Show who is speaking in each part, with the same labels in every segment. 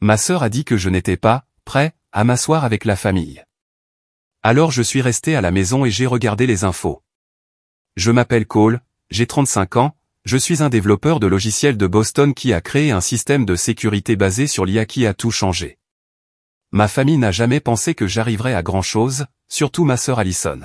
Speaker 1: Ma sœur a dit que je n'étais pas prêt à m'asseoir avec la famille. Alors je suis resté à la maison et j'ai regardé les infos. Je m'appelle Cole, j'ai 35 ans, je suis un développeur de logiciels de Boston qui a créé un système de sécurité basé sur l'IA qui a tout changé. Ma famille n'a jamais pensé que j'arriverais à grand-chose, surtout ma sœur Allison.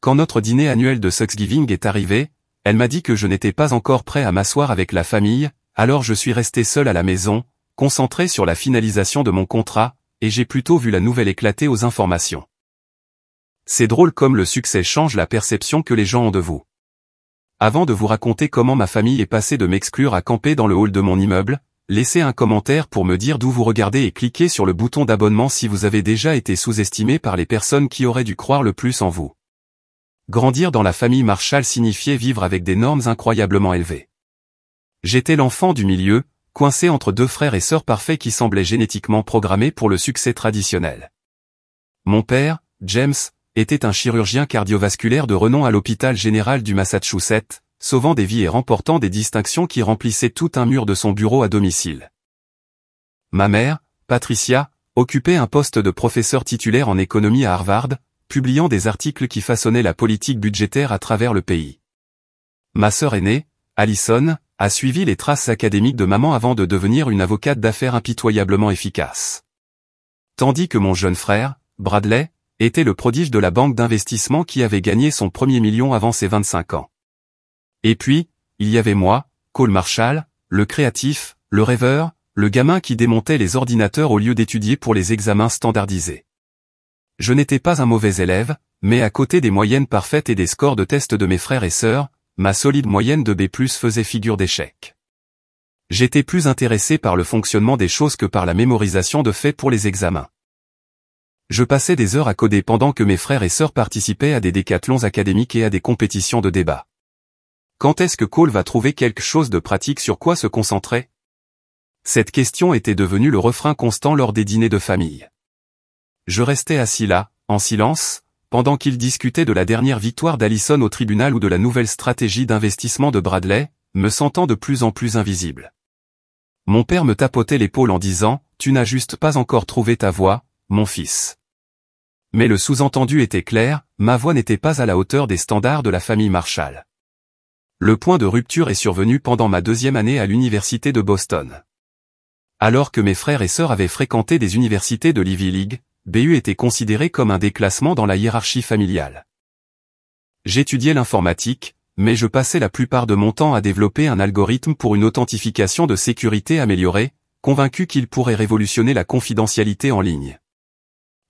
Speaker 1: Quand notre dîner annuel de Thanksgiving est arrivé, elle m'a dit que je n'étais pas encore prêt à m'asseoir avec la famille, alors je suis resté seul à la maison, concentré sur la finalisation de mon contrat, et j'ai plutôt vu la nouvelle éclater aux informations. C'est drôle comme le succès change la perception que les gens ont de vous. Avant de vous raconter comment ma famille est passée de m'exclure à camper dans le hall de mon immeuble, laissez un commentaire pour me dire d'où vous regardez et cliquez sur le bouton d'abonnement si vous avez déjà été sous-estimé par les personnes qui auraient dû croire le plus en vous. Grandir dans la famille Marshall signifiait vivre avec des normes incroyablement élevées. J'étais l'enfant du milieu, coincé entre deux frères et sœurs parfaits qui semblaient génétiquement programmés pour le succès traditionnel. Mon père, James, était un chirurgien cardiovasculaire de renom à l'hôpital général du Massachusetts, sauvant des vies et remportant des distinctions qui remplissaient tout un mur de son bureau à domicile. Ma mère, Patricia, occupait un poste de professeur titulaire en économie à Harvard, publiant des articles qui façonnaient la politique budgétaire à travers le pays. Ma sœur aînée, Allison, a suivi les traces académiques de maman avant de devenir une avocate d'affaires impitoyablement efficace. Tandis que mon jeune frère, Bradley, était le prodige de la banque d'investissement qui avait gagné son premier million avant ses 25 ans. Et puis, il y avait moi, Cole Marshall, le créatif, le rêveur, le gamin qui démontait les ordinateurs au lieu d'étudier pour les examens standardisés. Je n'étais pas un mauvais élève, mais à côté des moyennes parfaites et des scores de test de mes frères et sœurs, ma solide moyenne de B+ faisait figure d'échec. J'étais plus intéressé par le fonctionnement des choses que par la mémorisation de faits pour les examens. Je passais des heures à coder pendant que mes frères et sœurs participaient à des décathlons académiques et à des compétitions de débat. Quand est-ce que Cole va trouver quelque chose de pratique sur quoi se concentrer? Cette question était devenue le refrain constant lors des dîners de famille. Je restais assis là, en silence, pendant qu'ils discutaient de la dernière victoire d'Allison au tribunal ou de la nouvelle stratégie d'investissement de Bradley, me sentant de plus en plus invisible. Mon père me tapotait l'épaule en disant « Tu n'as juste pas encore trouvé ta voie, mon fils. » Mais le sous-entendu était clair, ma voix n'était pas à la hauteur des standards de la famille Marshall. Le point de rupture est survenu pendant ma deuxième année à l'université de Boston. Alors que mes frères et sœurs avaient fréquenté des universités de l'Ivy League, BU était considéré comme un déclassement dans la hiérarchie familiale. J'étudiais l'informatique, mais je passais la plupart de mon temps à développer un algorithme pour une authentification de sécurité améliorée, convaincu qu'il pourrait révolutionner la confidentialité en ligne.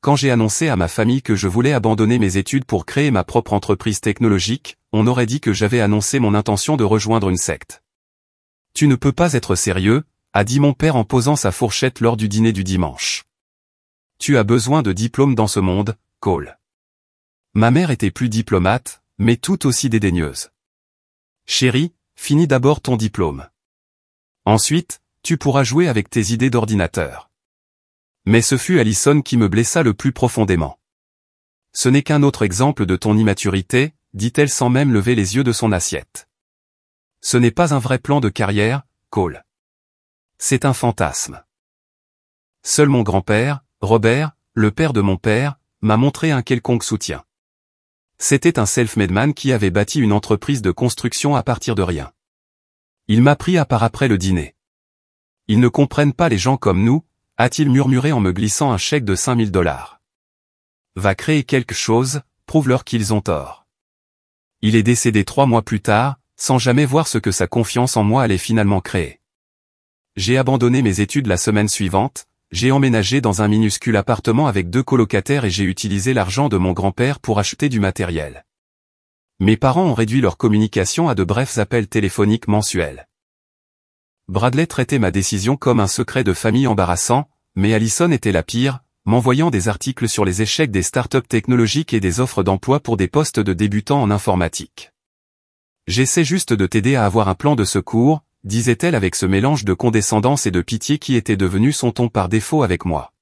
Speaker 1: Quand j'ai annoncé à ma famille que je voulais abandonner mes études pour créer ma propre entreprise technologique, on aurait dit que j'avais annoncé mon intention de rejoindre une secte. « Tu ne peux pas être sérieux », a dit mon père en posant sa fourchette lors du dîner du dimanche. « Tu as besoin de diplôme dans ce monde, Cole. » Ma mère était plus diplomate, mais tout aussi dédaigneuse. « Chérie, finis d'abord ton diplôme. Ensuite, tu pourras jouer avec tes idées d'ordinateur. » Mais ce fut Allison qui me blessa le plus profondément. « Ce n'est qu'un autre exemple de ton immaturité, » dit-elle sans même lever les yeux de son assiette. « Ce n'est pas un vrai plan de carrière, Cole. C'est un fantasme. » Seul mon grand-père, Robert, le père de mon père, m'a montré un quelconque soutien. C'était un self-made man qui avait bâti une entreprise de construction à partir de rien. Il m'a pris à part après le dîner. « Ils ne comprennent pas les gens comme nous, » a-t-il murmuré en me glissant un chèque de $5000. « Va créer quelque chose, prouve-leur qu'ils ont tort. » Il est décédé 3 mois plus tard, sans jamais voir ce que sa confiance en moi allait finalement créer. J'ai abandonné mes études la semaine suivante, j'ai emménagé dans un minuscule appartement avec 2 colocataires et j'ai utilisé l'argent de mon grand-père pour acheter du matériel. Mes parents ont réduit leur communication à de brefs appels téléphoniques mensuels. Bradley traitait ma décision comme un secret de famille embarrassant, mais Allison était la pire, m'envoyant des articles sur les échecs des startups technologiques et des offres d'emploi pour des postes de débutants en informatique. « J'essaie juste de t'aider à avoir un plan de secours », disait-elle avec ce mélange de condescendance et de pitié qui était devenu son ton par défaut avec moi.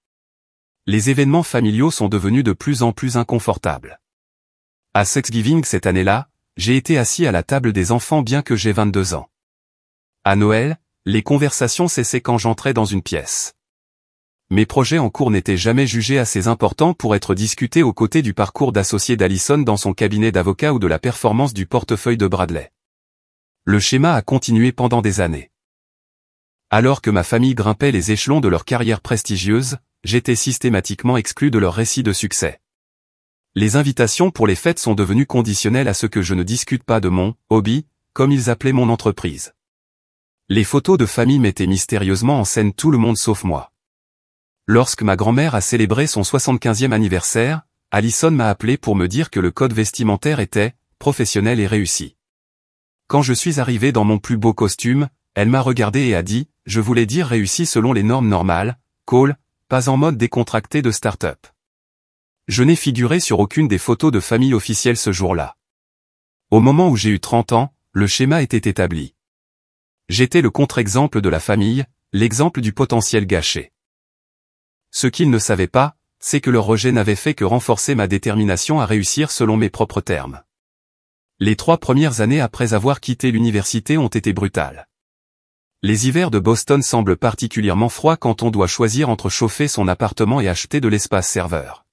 Speaker 1: Les événements familiaux sont devenus de plus en plus inconfortables. À Thanksgiving cette année-là, j'ai été assis à la table des enfants bien que j'ai 22 ans. À Noël, les conversations cessaient quand j'entrais dans une pièce. mes projets en cours n'étaient jamais jugés assez importants pour être discutés aux côtés du parcours d'associé d'Allison dans son cabinet d'avocat ou de la performance du portefeuille de Bradley. Le schéma a continué pendant des années. Alors que ma famille grimpait les échelons de leur carrière prestigieuse, j'étais systématiquement exclu de leur récit de succès. Les invitations pour les fêtes sont devenues conditionnelles à ce que je ne discute pas de mon « hobby », comme ils appelaient mon entreprise. Les photos de famille mettaient mystérieusement en scène tout le monde sauf moi. Lorsque ma grand-mère a célébré son 75e anniversaire, Allison m'a appelé pour me dire que le code vestimentaire était « professionnel et réussi ». Quand je suis arrivé dans mon plus beau costume, elle m'a regardé et a dit « Je voulais dire réussi selon les normes normales, Cole, pas en mode décontracté de start-up ». Je n'ai figuré sur aucune des photos de famille officielles ce jour-là. Au moment où j'ai eu 30 ans, le schéma était établi. J'étais le contre-exemple de la famille, l'exemple du potentiel gâché. Ce qu'ils ne savaient pas, c'est que leur rejet n'avait fait que renforcer ma détermination à réussir selon mes propres termes. Les 3 premières années après avoir quitté l'université ont été brutales. Les hivers de Boston semblent particulièrement froids quand on doit choisir entre chauffer son appartement et acheter de l'espace serveur.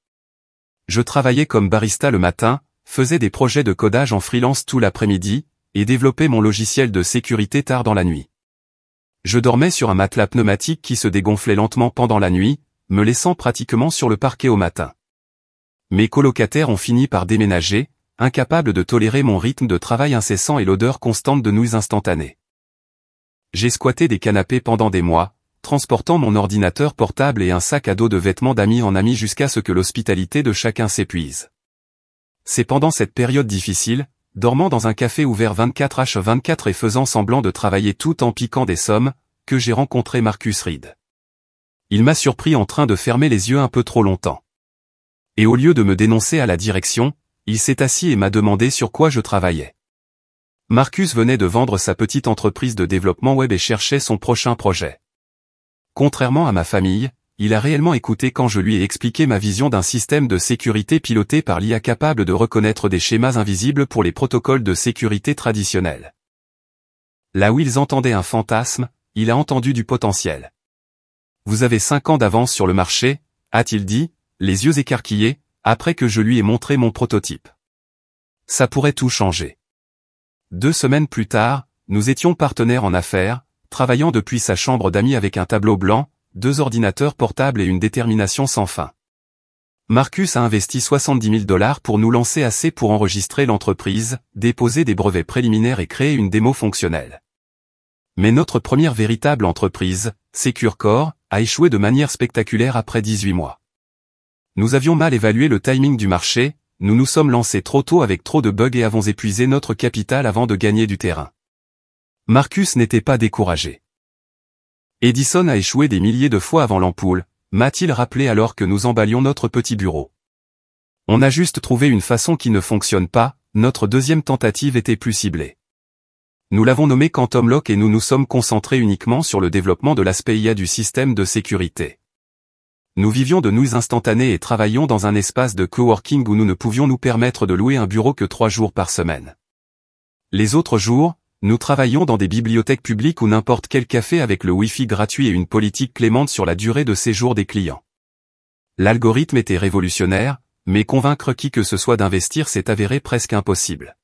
Speaker 1: Je travaillais comme barista le matin, faisais des projets de codage en freelance tout l'après-midi, et développais mon logiciel de sécurité tard dans la nuit. Je dormais sur un matelas pneumatique qui se dégonflait lentement pendant la nuit, me laissant pratiquement sur le parquet au matin. Mes colocataires ont fini par déménager, incapables de tolérer mon rythme de travail incessant et l'odeur constante de nouilles instantanées. J'ai squatté des canapés pendant des mois, transportant mon ordinateur portable et un sac à dos de vêtements d'amis en ami jusqu'à ce que l'hospitalité de chacun s'épuise. C'est pendant cette période difficile, dormant dans un café ouvert 24h24 et faisant semblant de travailler tout en piquant des sommes, que j'ai rencontré Marcus Reed. Il m'a surpris en train de fermer les yeux un peu trop longtemps. Et au lieu de me dénoncer à la direction, il s'est assis et m'a demandé sur quoi je travaillais. Marcus venait de vendre sa petite entreprise de développement web et cherchait son prochain projet. Contrairement à ma famille, il a réellement écouté quand je lui ai expliqué ma vision d'un système de sécurité piloté par l'IA capable de reconnaître des schémas invisibles pour les protocoles de sécurité traditionnels. Là où ils entendaient un fantasme, il a entendu du potentiel. Vous avez 5 ans d'avance sur le marché, a-t-il dit, les yeux écarquillés, après que je lui ai montré mon prototype. Ça pourrait tout changer. 2 semaines plus tard, nous étions partenaires en affaires, travaillant depuis sa chambre d'amis avec un tableau blanc, 2 ordinateurs portables et une détermination sans fin. Marcus a investi $70 000 pour nous lancer assez pour enregistrer l'entreprise, déposer des brevets préliminaires et créer une démo fonctionnelle. Mais notre première véritable entreprise, SecureCore, a échoué de manière spectaculaire après 18 mois. Nous avions mal évalué le timing du marché, nous nous sommes lancés trop tôt avec trop de bugs et avons épuisé notre capital avant de gagner du terrain. Marcus n'était pas découragé. Edison a échoué des milliers de fois avant l'ampoule, m'a-t-il rappelé alors que nous emballions notre petit bureau. On a juste trouvé une façon qui ne fonctionne pas, notre deuxième tentative était plus ciblée. Nous l'avons nommé Quantum Lock et nous nous sommes concentrés uniquement sur le développement de l'aspect IA du système de sécurité. Nous vivions de nouilles instantanées et travaillions dans un espace de coworking où nous ne pouvions nous permettre de louer un bureau que 3 jours par semaine. Les autres jours, nous travaillions dans des bibliothèques publiques ou n'importe quel café avec le Wi-Fi gratuit et une politique clémente sur la durée de séjour des clients. L'algorithme était révolutionnaire, mais convaincre qui que ce soit d'investir s'est avéré presque impossible.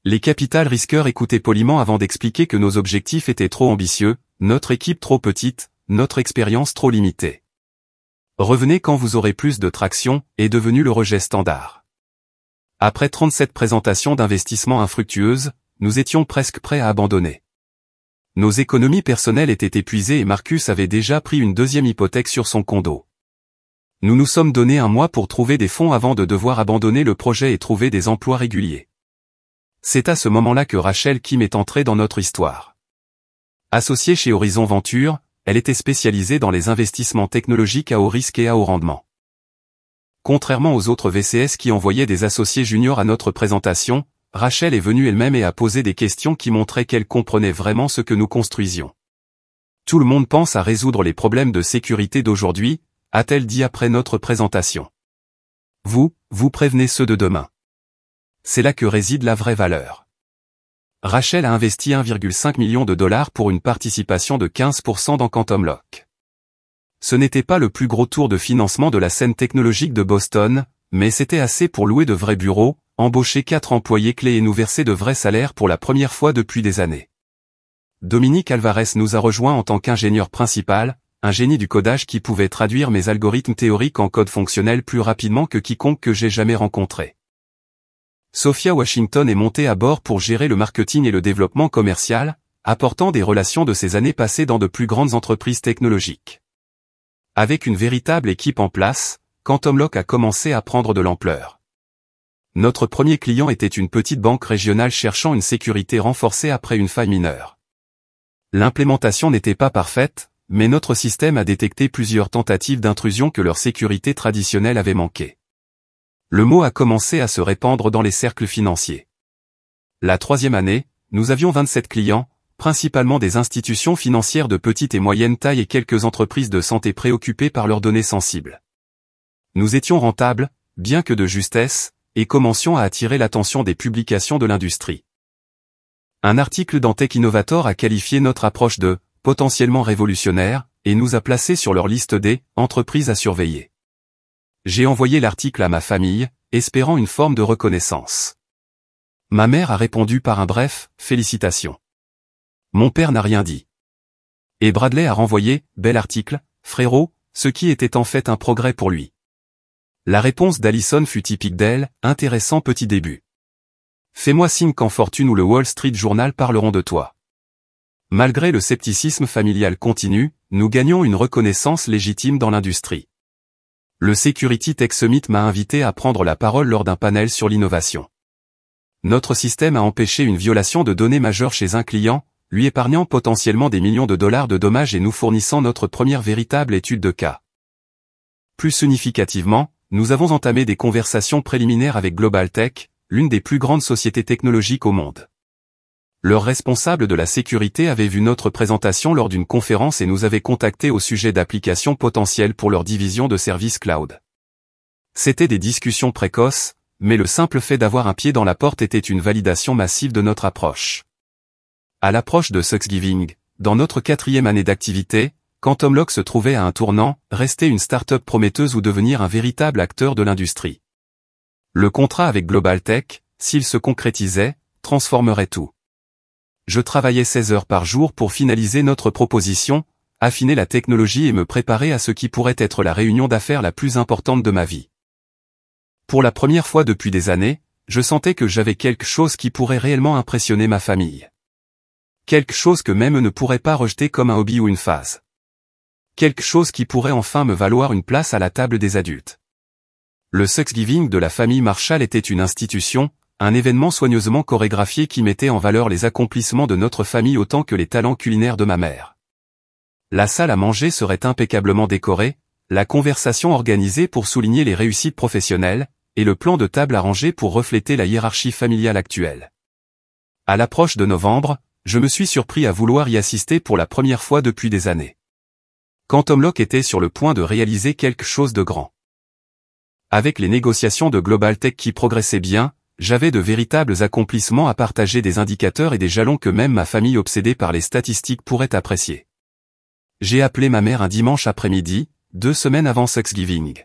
Speaker 1: Les capital risqueurs écoutaient poliment avant d'expliquer que nos objectifs étaient trop ambitieux, notre équipe trop petite, notre expérience trop limitée. Revenez quand vous aurez plus de traction, est devenu le rejet standard. Après 37 présentations d'investissement infructueuses, nous étions presque prêts à abandonner. Nos économies personnelles étaient épuisées et Marcus avait déjà pris une deuxième hypothèque sur son condo. Nous nous sommes donné 1 mois pour trouver des fonds avant de devoir abandonner le projet et trouver des emplois réguliers. C'est à ce moment-là que Rachel Kim est entrée dans notre histoire. Associée chez Horizon Venture, elle était spécialisée dans les investissements technologiques à haut risque et à haut rendement. Contrairement aux autres VCS qui envoyaient des associés juniors à notre présentation, Rachel est venue elle-même et a posé des questions qui montraient qu'elle comprenait vraiment ce que nous construisions. Tout le monde pense à résoudre les problèmes de sécurité d'aujourd'hui, a-t-elle dit après notre présentation. Vous prévenez ceux de demain. C'est là que réside la vraie valeur. Rachel a investi $1,5 million pour une participation de 15% dans Quantum Lock. Ce n'était pas le plus gros tour de financement de la scène technologique de Boston, mais c'était assez pour louer de vrais bureaux, embaucher 4 employés clés et nous verser de vrais salaires pour la première fois depuis des années. Dominique Alvarez nous a rejoint en tant qu'ingénieur principal, un génie du codage qui pouvait traduire mes algorithmes théoriques en code fonctionnel plus rapidement que quiconque que j'ai jamais rencontré. Sophia Washington est montée à bord pour gérer le marketing et le développement commercial, apportant des relations de ses années passées dans de plus grandes entreprises technologiques. Avec une véritable équipe en place, Quantum Lock a commencé à prendre de l'ampleur. Notre premier client était une petite banque régionale cherchant une sécurité renforcée après une faille mineure. L'implémentation n'était pas parfaite, mais notre système a détecté plusieurs tentatives d'intrusion que leur sécurité traditionnelle avait manqué. Le mot a commencé à se répandre dans les cercles financiers. La 3e année, nous avions 27 clients, principalement des institutions financières de petite et moyenne taille et quelques entreprises de santé préoccupées par leurs données sensibles. Nous étions rentables, bien que de justesse, et commencions à attirer l'attention des publications de l'industrie. Un article dans Tech Innovator a qualifié notre approche de « potentiellement révolutionnaire » et nous a placés sur leur liste des « entreprises à surveiller ». J'ai envoyé l'article à ma famille, espérant une forme de reconnaissance. Ma mère a répondu par un bref « félicitations ». Mon père n'a rien dit. Et Bradley a renvoyé « bel article, frérot », ce qui était en fait un progrès pour lui. La réponse d'Allison fut typique d'elle, intéressant petit début. Fais-moi signe quand Fortune ou le Wall Street Journal parleront de toi. Malgré le scepticisme familial continu, nous gagnons une reconnaissance légitime dans l'industrie. Le Security Tech Summit m'a invité à prendre la parole lors d'un panel sur l'innovation. Notre système a empêché une violation de données majeure chez un client, lui épargnant potentiellement des millions de dollars de dommages et nous fournissant notre première véritable étude de cas. Plus significativement, nous avons entamé des conversations préliminaires avec Global Tech, l'une des plus grandes sociétés technologiques au monde. Leur responsable de la sécurité avait vu notre présentation lors d'une conférence et nous avait contactés au sujet d'applications potentielles pour leur division de services cloud. C'était des discussions précoces, mais le simple fait d'avoir un pied dans la porte était une validation massive de notre approche. À l'approche de Thanksgiving, dans notre 4e année d'activité, Quantum Lock se trouvait à un tournant, rester une start-up prometteuse ou devenir un véritable acteur de l'industrie. Le contrat avec Global Tech, s'il se concrétisait, transformerait tout. Je travaillais 16 heures par jour pour finaliser notre proposition, affiner la technologie et me préparer à ce qui pourrait être la réunion d'affaires la plus importante de ma vie. Pour la première fois depuis des années, je sentais que j'avais quelque chose qui pourrait réellement impressionner ma famille. Quelque chose que même eux ne pourraient pas rejeter comme un hobby ou une phase. Quelque chose qui pourrait enfin me valoir une place à la table des adultes. Le Thanksgiving de la famille Marshall était une institution, un événement soigneusement chorégraphié qui mettait en valeur les accomplissements de notre famille autant que les talents culinaires de ma mère. La salle à manger serait impeccablement décorée, la conversation organisée pour souligner les réussites professionnelles, et le plan de table arrangé pour refléter la hiérarchie familiale actuelle. À l'approche de novembre, je me suis surpris à vouloir y assister pour la première fois depuis des années. Quantum Lock était sur le point de réaliser quelque chose de grand. Avec les négociations de Global Tech qui progressaient bien, j'avais de véritables accomplissements à partager, des indicateurs et des jalons que même ma famille obsédée par les statistiques pourrait apprécier. J'ai appelé ma mère un dimanche après-midi, 2 semaines avant Thanksgiving.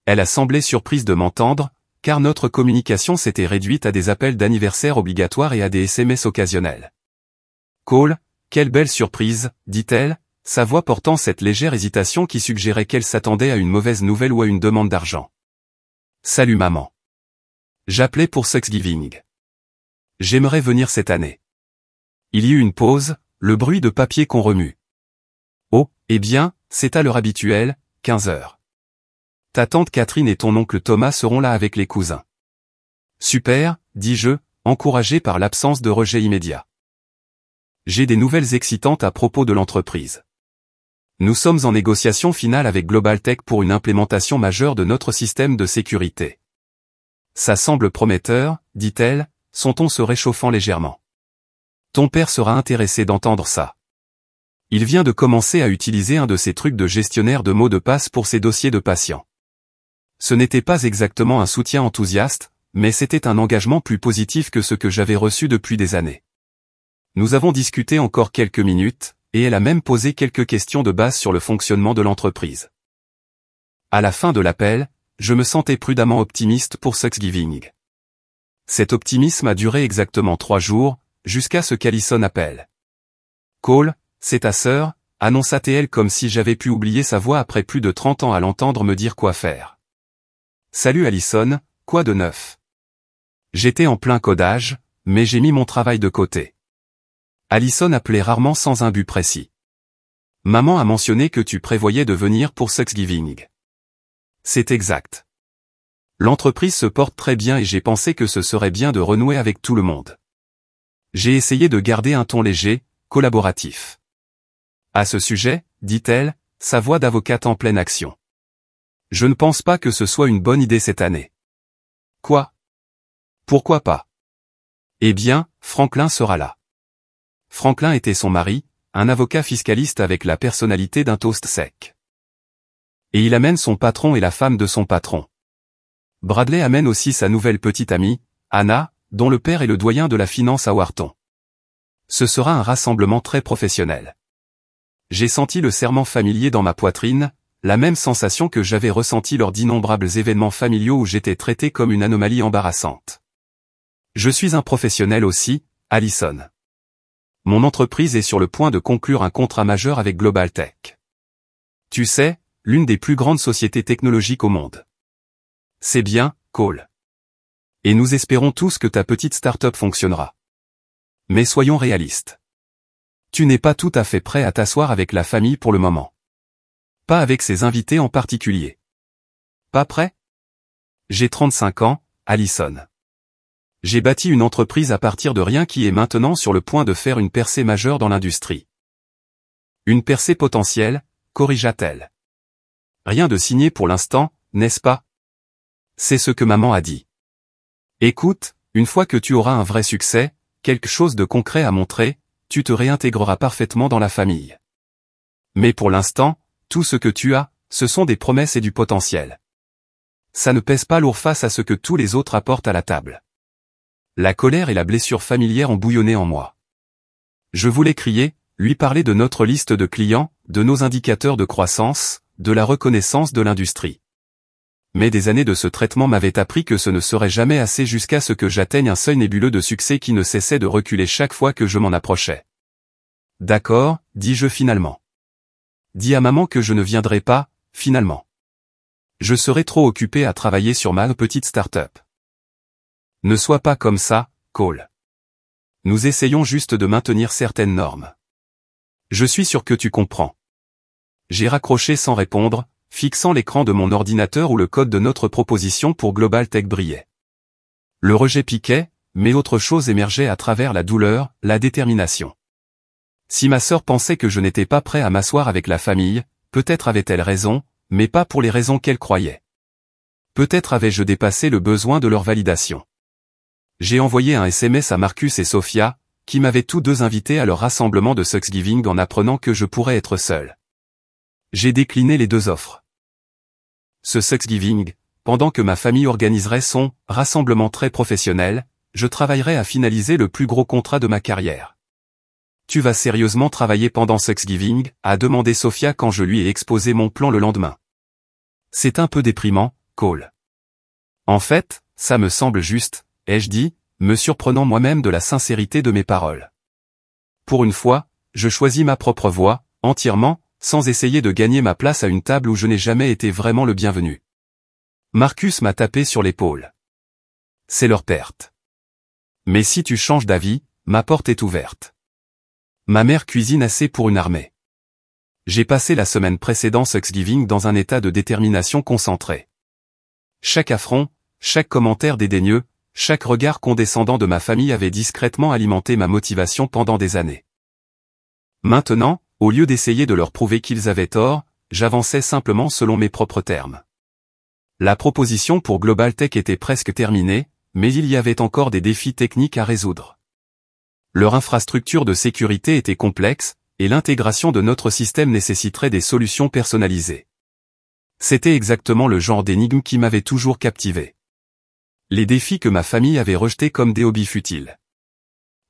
Speaker 1: Elle a semblé surprise de m'entendre, car notre communication s'était réduite à des appels d'anniversaire obligatoires et à des SMS occasionnels. « Cole, quelle belle surprise », dit-elle, sa voix portant cette légère hésitation qui suggérait qu'elle s'attendait à une mauvaise nouvelle ou à une demande d'argent. « Salut maman. J'appelais pour Thanksgiving. J'aimerais venir cette année. » Il y eut une pause, le bruit de papier qu'on remue. « Oh, eh bien, c'est à l'heure habituelle, 15 heures. Ta tante Catherine et ton oncle Thomas seront là avec les cousins. »« Super, » dis-je, encouragé par l'absence de rejet immédiat. J'ai des nouvelles excitantes à propos de l'entreprise. Nous sommes en négociation finale avec Global Tech pour une implémentation majeure de notre système de sécurité. Ça semble prometteur, dit-elle, son ton se réchauffant légèrement. Ton père sera intéressé d'entendre ça. Il vient de commencer à utiliser un de ces trucs de gestionnaire de mots de passe pour ses dossiers de patients. Ce n'était pas exactement un soutien enthousiaste, mais c'était un engagement plus positif que ce que j'avais reçu depuis des années. Nous avons discuté encore quelques minutes, et elle a même posé quelques questions de base sur le fonctionnement de l'entreprise. À la fin de l'appel, je me sentais prudemment optimiste pour Thanksgiving. Cet optimisme a duré exactement 3 jours, jusqu'à ce qu'Allison appelle. « Cole, c'est ta sœur », annonça-t-elle comme si j'avais pu oublier sa voix après plus de 30 ans à l'entendre me dire quoi faire. « Salut Allison, quoi de neuf ?» J'étais en plein codage, mais j'ai mis mon travail de côté. Allison appelait rarement sans un but précis. « Maman a mentionné que tu prévoyais de venir pour Thanksgiving. » C'est exact. L'entreprise se porte très bien et j'ai pensé que ce serait bien de renouer avec tout le monde. J'ai essayé de garder un ton léger, collaboratif. À ce sujet, dit-elle, sa voix d'avocate en pleine action. Je ne pense pas que ce soit une bonne idée cette année. Quoi? Pourquoi pas? Eh bien, Franklin sera là. Franklin était son mari, un avocat fiscaliste avec la personnalité d'un toast sec. Et il amène son patron et la femme de son patron. Bradley amène aussi sa nouvelle petite amie, Anna, dont le père est le doyen de la finance à Wharton. Ce sera un rassemblement très professionnel. J'ai senti le serrement familier dans ma poitrine, la même sensation que j'avais ressentie lors d'innombrables événements familiaux où j'étais traité comme une anomalie embarrassante. Je suis un professionnel aussi, Allison. Mon entreprise est sur le point de conclure un contrat majeur avec Global Tech. Tu sais, l'une des plus grandes sociétés technologiques au monde. C'est bien, Cole. Et nous espérons tous que ta petite start-up fonctionnera. Mais soyons réalistes. Tu n'es pas tout à fait prêt à t'asseoir avec la famille pour le moment. Pas avec ses invités en particulier. Pas prêt? J'ai 35 ans, Allison. J'ai bâti une entreprise à partir de rien qui est maintenant sur le point de faire une percée majeure dans l'industrie. Une percée potentielle, corrigea-t-elle. Rien de signé pour l'instant, n'est-ce pas? C'est ce que maman a dit. Écoute, une fois que tu auras un vrai succès, quelque chose de concret à montrer, tu te réintégreras parfaitement dans la famille. Mais pour l'instant, tout ce que tu as, ce sont des promesses et du potentiel. Ça ne pèse pas lourd face à ce que tous les autres apportent à la table. La colère et la blessure familière ont bouillonné en moi. Je voulais crier, lui parler de notre liste de clients, de nos indicateurs de croissance, de la reconnaissance de l'industrie. Mais des années de ce traitement m'avaient appris que ce ne serait jamais assez jusqu'à ce que j'atteigne un seuil nébuleux de succès qui ne cessait de reculer chaque fois que je m'en approchais. D'accord, dis-je finalement. Dis à maman que je ne viendrai pas, finalement. Je serai trop occupé à travailler sur ma petite start-up. Ne sois pas comme ça, Cole. Nous essayons juste de maintenir certaines normes. Je suis sûr que tu comprends. J'ai raccroché sans répondre, fixant l'écran de mon ordinateur où le code de notre proposition pour Global Tech brillait. Le rejet piquait, mais autre chose émergeait à travers la douleur, la détermination. Si ma sœur pensait que je n'étais pas prêt à m'asseoir avec la famille, peut-être avait-elle raison, mais pas pour les raisons qu'elle croyait. Peut-être avais-je dépassé le besoin de leur validation. J'ai envoyé un SMS à Marcus et Sophia, qui m'avaient tous deux invités à leur rassemblement de Thanksgiving en apprenant que je pourrais être seul. J'ai décliné les 2 offres. Ce Thanksgiving, pendant que ma famille organiserait son rassemblement très professionnel, je travaillerai à finaliser le plus gros contrat de ma carrière. Tu vas sérieusement travailler pendant Thanksgiving, a demandé Sophia quand je lui ai exposé mon plan le lendemain. C'est un peu déprimant, Cole. En fait, ça me semble juste, ai-je dit, me surprenant moi-même de la sincérité de mes paroles. Pour une fois, je choisis ma propre voie, entièrement, sans essayer de gagner ma place à une table où je n'ai jamais été vraiment le bienvenu. Marcus m'a tapé sur l'épaule. C'est leur perte. Mais si tu changes d'avis, ma porte est ouverte. Ma mère cuisine assez pour une armée. J'ai passé la semaine précédant Thanksgiving dans un état de détermination concentrée. Chaque affront, chaque commentaire dédaigneux, chaque regard condescendant de ma famille avait discrètement alimenté ma motivation pendant des années. Maintenant, au lieu d'essayer de leur prouver qu'ils avaient tort, j'avançais simplement selon mes propres termes. La proposition pour Global Tech était presque terminée, mais il y avait encore des défis techniques à résoudre. Leur infrastructure de sécurité était complexe, et l'intégration de notre système nécessiterait des solutions personnalisées. C'était exactement le genre d'énigme qui m'avait toujours captivé. Les défis que ma famille avait rejetés comme des hobbies futiles.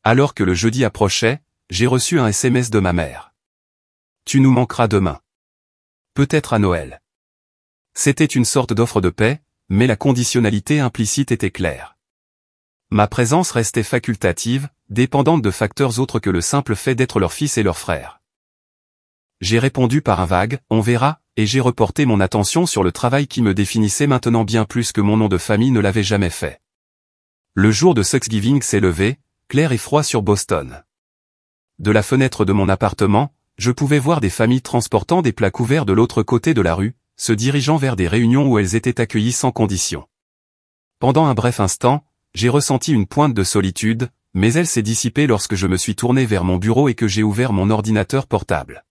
Speaker 1: Alors que le jeudi approchait, j'ai reçu un SMS de ma mère. Tu nous manqueras demain. Peut-être à Noël. C'était une sorte d'offre de paix, mais la conditionnalité implicite était claire. Ma présence restait facultative, dépendante de facteurs autres que le simple fait d'être leur fils et leur frère. J'ai répondu par un vague « on verra », et j'ai reporté mon attention sur le travail qui me définissait maintenant bien plus que mon nom de famille ne l'avait jamais fait. Le jour de Thanksgiving s'est levé, clair et froid sur Boston. De la fenêtre de mon appartement, je pouvais voir des familles transportant des plats couverts de l'autre côté de la rue, se dirigeant vers des réunions où elles étaient accueillies sans condition. Pendant un bref instant, j'ai ressenti une pointe de solitude, mais elle s'est dissipée lorsque je me suis tourné vers mon bureau et que j'ai ouvert mon ordinateur portable.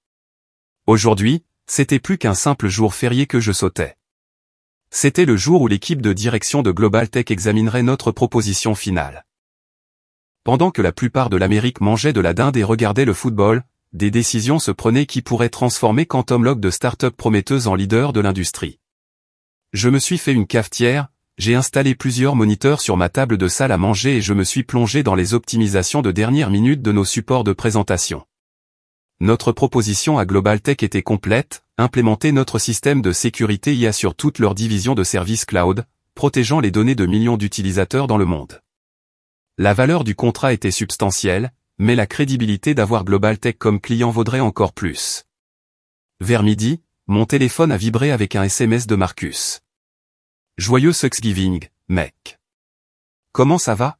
Speaker 1: Aujourd'hui, c'était plus qu'un simple jour férié que je sautais. C'était le jour où l'équipe de direction de Global Tech examinerait notre proposition finale. Pendant que la plupart de l'Amérique mangeait de la dinde et regardait le football, des décisions se prenaient qui pourraient transformer Quantum Log de start-up prometteuse en leader de l'industrie. Je me suis fait une cafetière, j'ai installé plusieurs moniteurs sur ma table de salle à manger et je me suis plongé dans les optimisations de dernière minute de nos supports de présentation. Notre proposition à Global Tech était complète, implémenter notre système de sécurité IA sur toute leur division de services cloud, protégeant les données de millions d'utilisateurs dans le monde. La valeur du contrat était substantielle, mais la crédibilité d'avoir Global Tech comme client vaudrait encore plus. Vers midi, mon téléphone a vibré avec un SMS de Marcus. Joyeux Thanksgiving, mec. Comment ça va?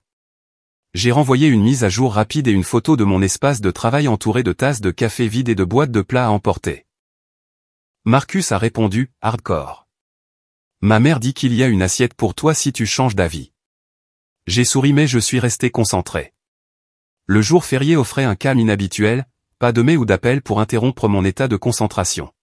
Speaker 1: J'ai renvoyé une mise à jour rapide et une photo de mon espace de travail entouré de tasses de café vides et de boîtes de plats à emporter. Marcus a répondu, hardcore. Ma mère dit qu'il y a une assiette pour toi si tu changes d'avis. J'ai souri mais je suis resté concentré. Le jour férié offrait un calme inhabituel, pas de mail ou d'appel pour interrompre mon état de concentration.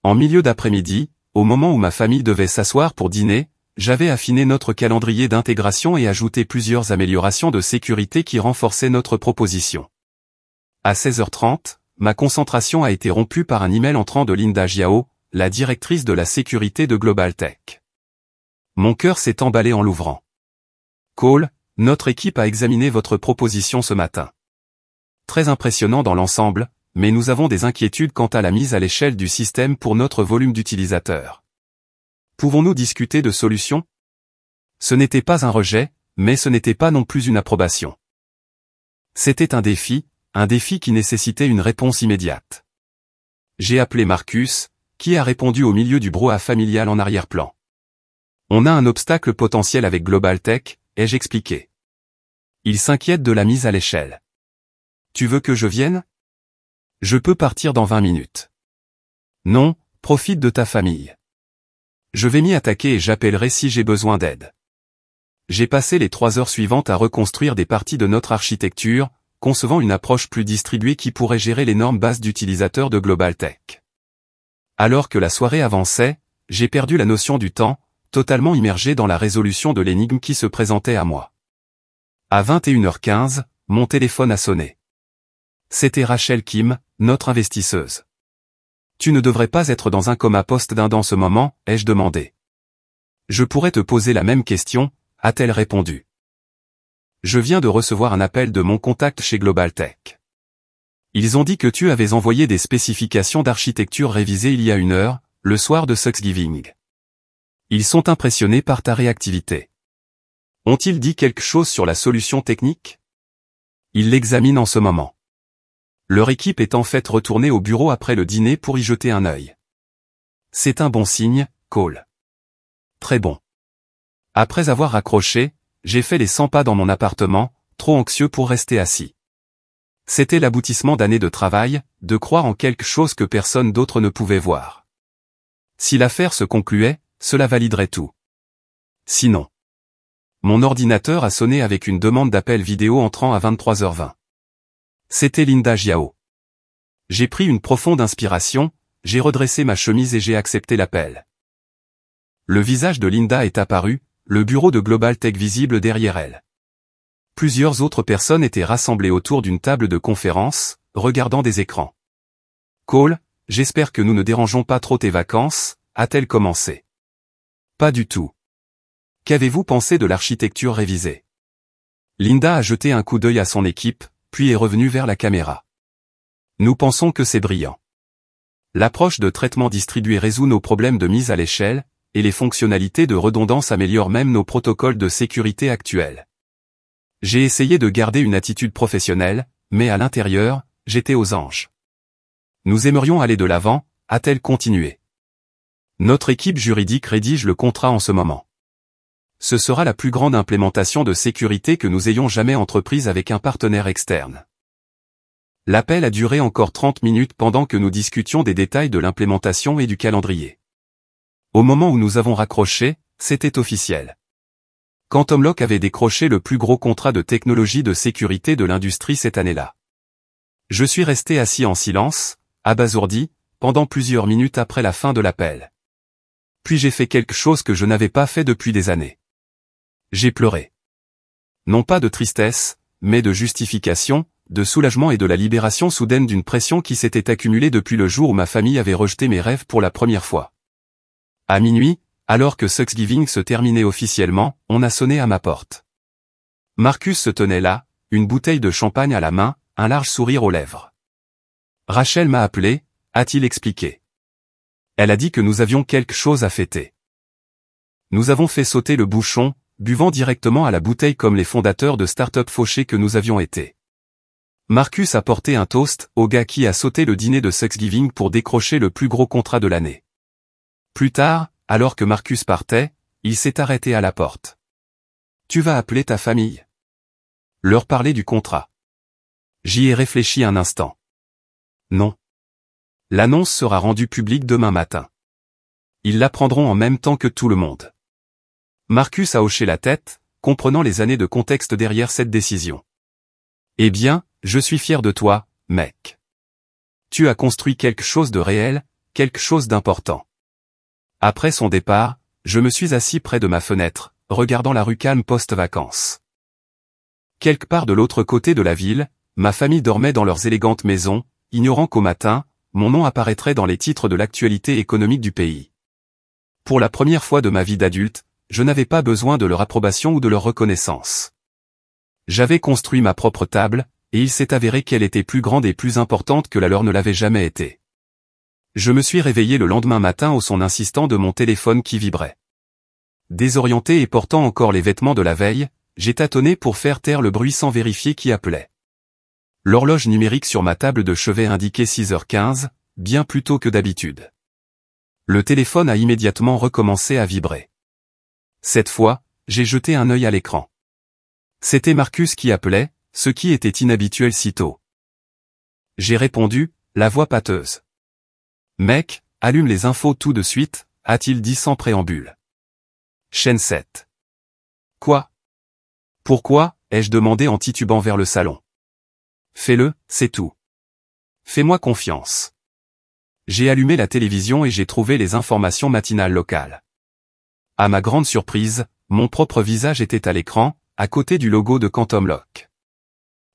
Speaker 1: En milieu d'après-midi, au moment où ma famille devait s'asseoir pour dîner, j'avais affiné notre calendrier d'intégration et ajouté plusieurs améliorations de sécurité qui renforçaient notre proposition. À 16h30, ma concentration a été rompue par un email entrant de Linda Jiao, la directrice de la sécurité de Global Tech. Mon cœur s'est emballé en l'ouvrant. Cole, notre équipe a examiné votre proposition ce matin. Très impressionnant dans l'ensemble, mais nous avons des inquiétudes quant à la mise à l'échelle du système pour notre volume d'utilisateurs. Pouvons-nous discuter de solutions? Ce n'était pas un rejet, mais ce n'était pas non plus une approbation. C'était un défi qui nécessitait une réponse immédiate. J'ai appelé Marcus, qui a répondu au milieu du brouhaha familial en arrière-plan. On a un obstacle potentiel avec Global Tech, ai-je expliqué. Il s'inquiète de la mise à l'échelle. Tu veux que je vienne? Je peux partir dans 20 minutes. Non, profite de ta famille. Je vais m'y attaquer et j'appellerai si j'ai besoin d'aide. J'ai passé les 3 heures suivantes à reconstruire des parties de notre architecture, concevant une approche plus distribuée qui pourrait gérer l'énorme base d'utilisateurs de Global Tech. Alors que la soirée avançait, j'ai perdu la notion du temps, totalement immergé dans la résolution de l'énigme qui se présentait à moi. À 21h15, mon téléphone a sonné. C'était Rachel Kim, notre investisseuse. Tu ne devrais pas être dans un coma post-Inde en ce moment, ai-je demandé. Je pourrais te poser la même question, a-t-elle répondu. Je viens de recevoir un appel de mon contact chez Global Tech. Ils ont dit que tu avais envoyé des spécifications d'architecture révisées il y a 1 heure, le soir de Thanksgiving. Ils sont impressionnés par ta réactivité. Ont-ils dit quelque chose sur la solution technique? Ils l'examinent en ce moment. Leur équipe est en fait retournée au bureau après le dîner pour y jeter un œil. C'est un bon signe, Cole. Très bon. Après avoir raccroché, j'ai fait les 100 pas dans mon appartement, trop anxieux pour rester assis. C'était l'aboutissement d'années de travail, de croire en quelque chose que personne d'autre ne pouvait voir. Si l'affaire se concluait, cela validerait tout. Sinon. Mon ordinateur a sonné avec une demande d'appel vidéo entrant à 23h20. C'était Linda Jiao. J'ai pris une profonde inspiration, j'ai redressé ma chemise et j'ai accepté l'appel. Le visage de Linda est apparu, le bureau de Global Tech visible derrière elle. Plusieurs autres personnes étaient rassemblées autour d'une table de conférence, regardant des écrans. Cole, j'espère que nous ne dérangeons pas trop tes vacances, a-t-elle commencé. Pas du tout. Qu'avez-vous pensé de l'architecture révisée? Linda a jeté un coup d'œil à son équipe, puis est revenue vers la caméra. Nous pensons que c'est brillant. L'approche de traitement distribué résout nos problèmes de mise à l'échelle, et les fonctionnalités de redondance améliorent même nos protocoles de sécurité actuels. J'ai essayé de garder une attitude professionnelle, mais à l'intérieur, j'étais aux anges. Nous aimerions aller de l'avant, a-t-elle continué. Notre équipe juridique rédige le contrat en ce moment. Ce sera la plus grande implémentation de sécurité que nous ayons jamais entreprise avec un partenaire externe. L'appel a duré encore 30 minutes pendant que nous discutions des détails de l'implémentation et du calendrier. Au moment où nous avons raccroché, c'était officiel. Quantum Lock avait décroché le plus gros contrat de technologie de sécurité de l'industrie cette année-là. Je suis resté assis en silence, abasourdi, pendant plusieurs minutes après la fin de l'appel. Puis j'ai fait quelque chose que je n'avais pas fait depuis des années. J'ai pleuré. Non pas de tristesse, mais de justification, de soulagement et de la libération soudaine d'une pression qui s'était accumulée depuis le jour où ma famille avait rejeté mes rêves pour la première fois. À minuit, alors que Thanksgiving se terminait officiellement, on a sonné à ma porte. Marcus se tenait là, une bouteille de champagne à la main, un large sourire aux lèvres. Rachel m'a appelé, a-t-il expliqué. Elle a dit que nous avions quelque chose à fêter. Nous avons fait sauter le bouchon, buvant directement à la bouteille comme les fondateurs de start-up fauchés que nous avions été. Marcus a porté un toast au gars qui a sauté le dîner de Thanksgiving pour décrocher le plus gros contrat de l'année. Plus tard, alors que Marcus partait, il s'est arrêté à la porte. Tu vas appeler ta famille. Leur parler du contrat. J'y ai réfléchi un instant. Non. L'annonce sera rendue publique demain matin. Ils l'apprendront en même temps que tout le monde. Marcus a hoché la tête, comprenant les années de contexte derrière cette décision. Eh bien, je suis fier de toi, mec. Tu as construit quelque chose de réel, quelque chose d'important. Après son départ, je me suis assis près de ma fenêtre, regardant la rue calme post-vacances. Quelque part de l'autre côté de la ville, ma famille dormait dans leurs élégantes maisons, ignorant qu'au matin, mon nom apparaîtrait dans les titres de l'actualité économique du pays. Pour la première fois de ma vie d'adulte, je n'avais pas besoin de leur approbation ou de leur reconnaissance. J'avais construit ma propre table, et il s'est avéré qu'elle était plus grande et plus importante que la leur ne l'avait jamais été. Je me suis réveillé le lendemain matin au son insistant de mon téléphone qui vibrait. Désorienté et portant encore les vêtements de la veille, j'ai tâtonné pour faire taire le bruit sans vérifier qui appelait. L'horloge numérique sur ma table de chevet indiquait 6h15, bien plus tôt que d'habitude. Le téléphone a immédiatement recommencé à vibrer. Cette fois, j'ai jeté un œil à l'écran. C'était Marcus qui appelait, ce qui était inhabituel si tôt. J'ai répondu, la voix pâteuse. Mec, allume les infos tout de suite, a-t-il dit sans préambule. Chaîne 7. Quoi? Pourquoi, ai-je demandé en titubant vers le salon. Fais-le, c'est tout. Fais-moi confiance. J'ai allumé la télévision et j'ai trouvé les informations matinales locales. À ma grande surprise, mon propre visage était à l'écran, à côté du logo de Quantum Lock.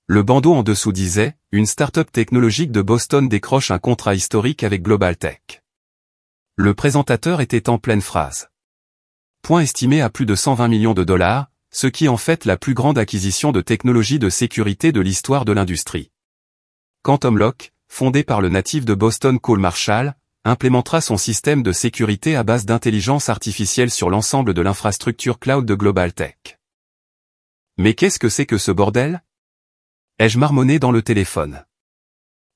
Speaker 1: Le bandeau en dessous disait, une start-up technologique de Boston décroche un contrat historique avec Global Tech. Le présentateur était en pleine phrase. Point estimé à plus de 120 millions de dollars, ce qui en fait la plus grande acquisition de technologie de sécurité de l'histoire de l'industrie. Quantum Lock, fondé par le natif de Boston Cole Marshall, implémentera son système de sécurité à base d'intelligence artificielle sur l'ensemble de l'infrastructure cloud de Global Tech. Mais qu'est-ce que c'est que ce bordel? Ai-je marmonné dans le téléphone.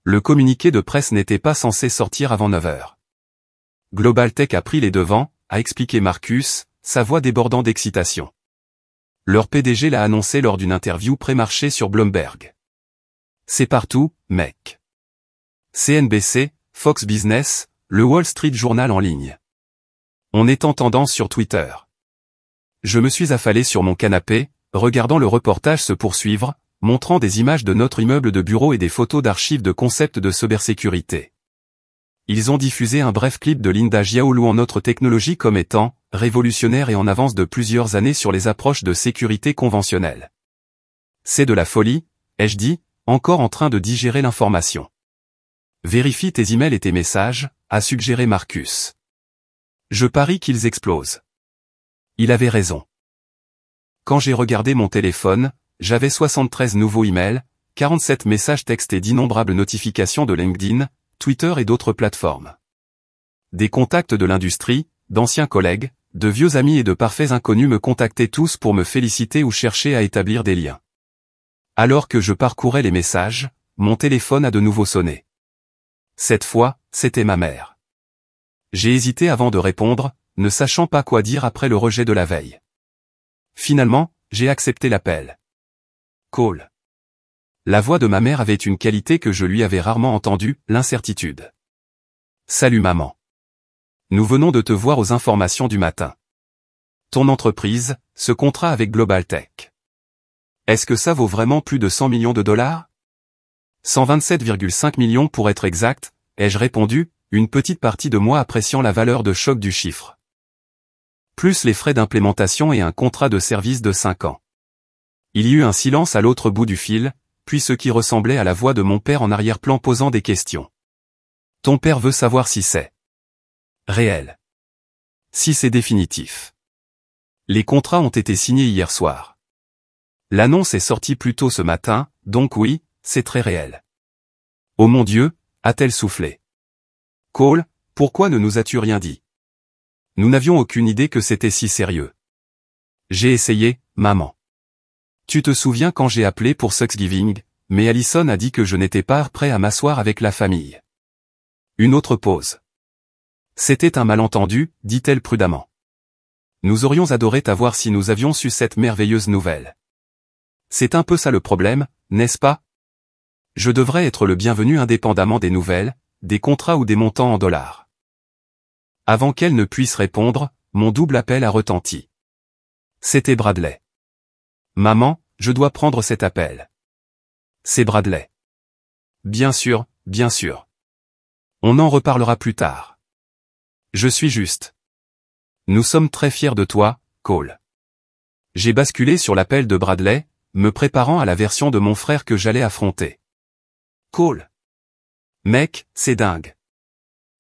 Speaker 1: Le communiqué de presse n'était pas censé sortir avant 9h. Global Tech a pris les devants, a expliqué Marcus, sa voix débordant d'excitation. Leur PDG l'a annoncé lors d'une interview pré-marché sur Bloomberg. C'est partout, mec. CNBC, Fox Business, le Wall Street Journal en ligne. On est en tendance sur Twitter. Je me suis affalé sur mon canapé, regardant le reportage se poursuivre, montrant des images de notre immeuble de bureau et des photos d'archives de concepts de cybersécurité. Ils ont diffusé un bref clip de Linda Xiao louant notre technologie comme étant révolutionnaire et en avance de plusieurs années sur les approches de sécurité conventionnelles. C'est de la folie, ai-je dit, encore en train de digérer l'information. Vérifie tes emails et tes messages, a suggéré Marcus. Je parie qu'ils explosent. Il avait raison. Quand j'ai regardé mon téléphone, j'avais 73 nouveaux emails, 47 messages textes et d'innombrables notifications de LinkedIn, Twitter et d'autres plateformes. Des contacts de l'industrie, d'anciens collègues, de vieux amis et de parfaits inconnus me contactaient tous pour me féliciter ou chercher à établir des liens. Alors que je parcourais les messages, mon téléphone a de nouveau sonné. Cette fois, c'était ma mère. J'ai hésité avant de répondre, ne sachant pas quoi dire après le rejet de la veille. Finalement, j'ai accepté l'appel. Call. La voix de ma mère avait une qualité que je lui avais rarement entendue, l'incertitude. Salut maman. Nous venons de te voir aux informations du matin. Ton entreprise, ce contrat avec Global Tech. Est-ce que ça vaut vraiment plus de 100 millions de dollars? 127,5 millions pour être exact, ai-je répondu, une petite partie de moi appréciant la valeur de choc du chiffre. Plus les frais d'implémentation et un contrat de service de 5 ans. Il y eut un silence à l'autre bout du fil, puis ce qui ressemblait à la voix de mon père en arrière-plan posant des questions. Ton père veut savoir si c'est réel. Si c'est définitif. Les contrats ont été signés hier soir. L'annonce est sortie plus tôt ce matin, donc oui, c'est très réel. Oh mon Dieu, a-t-elle soufflé. Cole, pourquoi ne nous as-tu rien dit? Nous n'avions aucune idée que c'était si sérieux. J'ai essayé, maman. Tu te souviens quand j'ai appelé pour Thanksgiving, mais Allison a dit que je n'étais pas prêt à m'asseoir avec la famille. Une autre pause. C'était un malentendu, dit-elle prudemment. Nous aurions adoré t'avoir si nous avions su cette merveilleuse nouvelle. C'est un peu ça le problème, n'est-ce pas? Je devrais être le bienvenu indépendamment des nouvelles, des contrats ou des montants en dollars. Avant qu'elle ne puisse répondre, mon double appel a retenti. C'était Bradley. Maman, je dois prendre cet appel. C'est Bradley. Bien sûr, bien sûr. On en reparlera plus tard. Je suis juste. Nous sommes très fiers de toi, Cole. J'ai basculé sur l'appel de Bradley, me préparant à la version de mon frère que j'allais affronter. Cole. Mec, c'est dingue.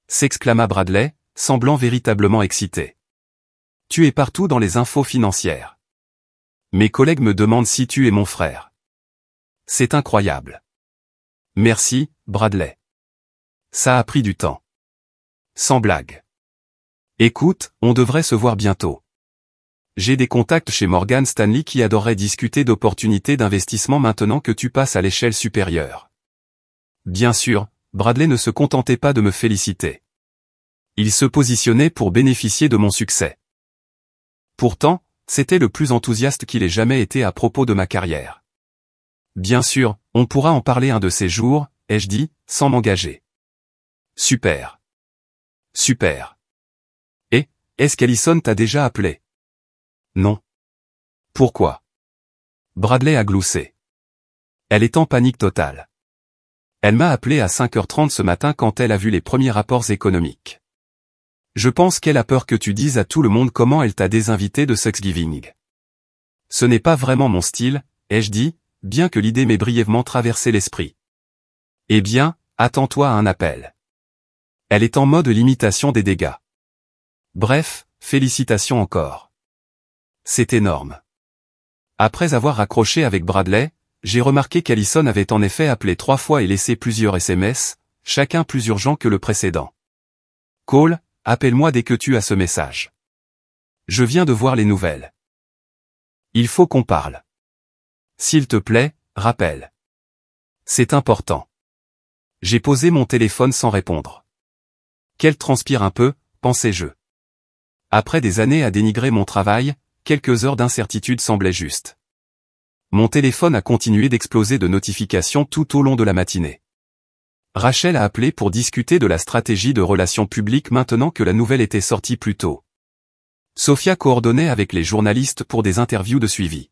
Speaker 1: S'exclama Bradley, semblant véritablement excité. Tu es partout dans les infos financières. Mes collègues me demandent si tu es mon frère. C'est incroyable. Merci, Bradley. Ça a pris du temps. Sans blague. Écoute, on devrait se voir bientôt. J'ai des contacts chez Morgan Stanley qui adoreraient discuter d'opportunités d'investissement maintenant que tu passes à l'échelle supérieure. Bien sûr, Bradley ne se contentait pas de me féliciter. Il se positionnait pour bénéficier de mon succès. Pourtant, c'était le plus enthousiaste qu'il ait jamais été à propos de ma carrière. Bien sûr, on pourra en parler un de ces jours, ai-je dit, sans m'engager. Super. Super. Et, est-ce qu'Allison t'a déjà appelé? Non. Pourquoi? Bradley a gloussé. Elle est en panique totale. Elle m'a appelé à 5h30 ce matin quand elle a vu les premiers rapports économiques. Je pense qu'elle a peur que tu dises à tout le monde comment elle t'a désinvité de Thanksgiving. Ce n'est pas vraiment mon style, ai-je dit, bien que l'idée m'ait brièvement traversé l'esprit. Eh bien, attends-toi à un appel. Elle est en mode limitation des dégâts. Bref, félicitations encore. C'est énorme. Après avoir raccroché avec Bradley, j'ai remarqué qu'Allison avait en effet appelé 3 fois et laissé plusieurs SMS, chacun plus urgent que le précédent. Cole, appelle-moi dès que tu as ce message. Je viens de voir les nouvelles. Il faut qu'on parle. S'il te plaît, rappelle. C'est important. J'ai posé mon téléphone sans répondre. Qu'elle transpire un peu, pensais-je. Après des années à dénigrer mon travail, quelques heures d'incertitude semblaient justes. Mon téléphone a continué d'exploser de notifications tout au long de la matinée. Rachel a appelé pour discuter de la stratégie de relations publiques maintenant que la nouvelle était sortie plus tôt. Sophia coordonnait avec les journalistes pour des interviews de suivi.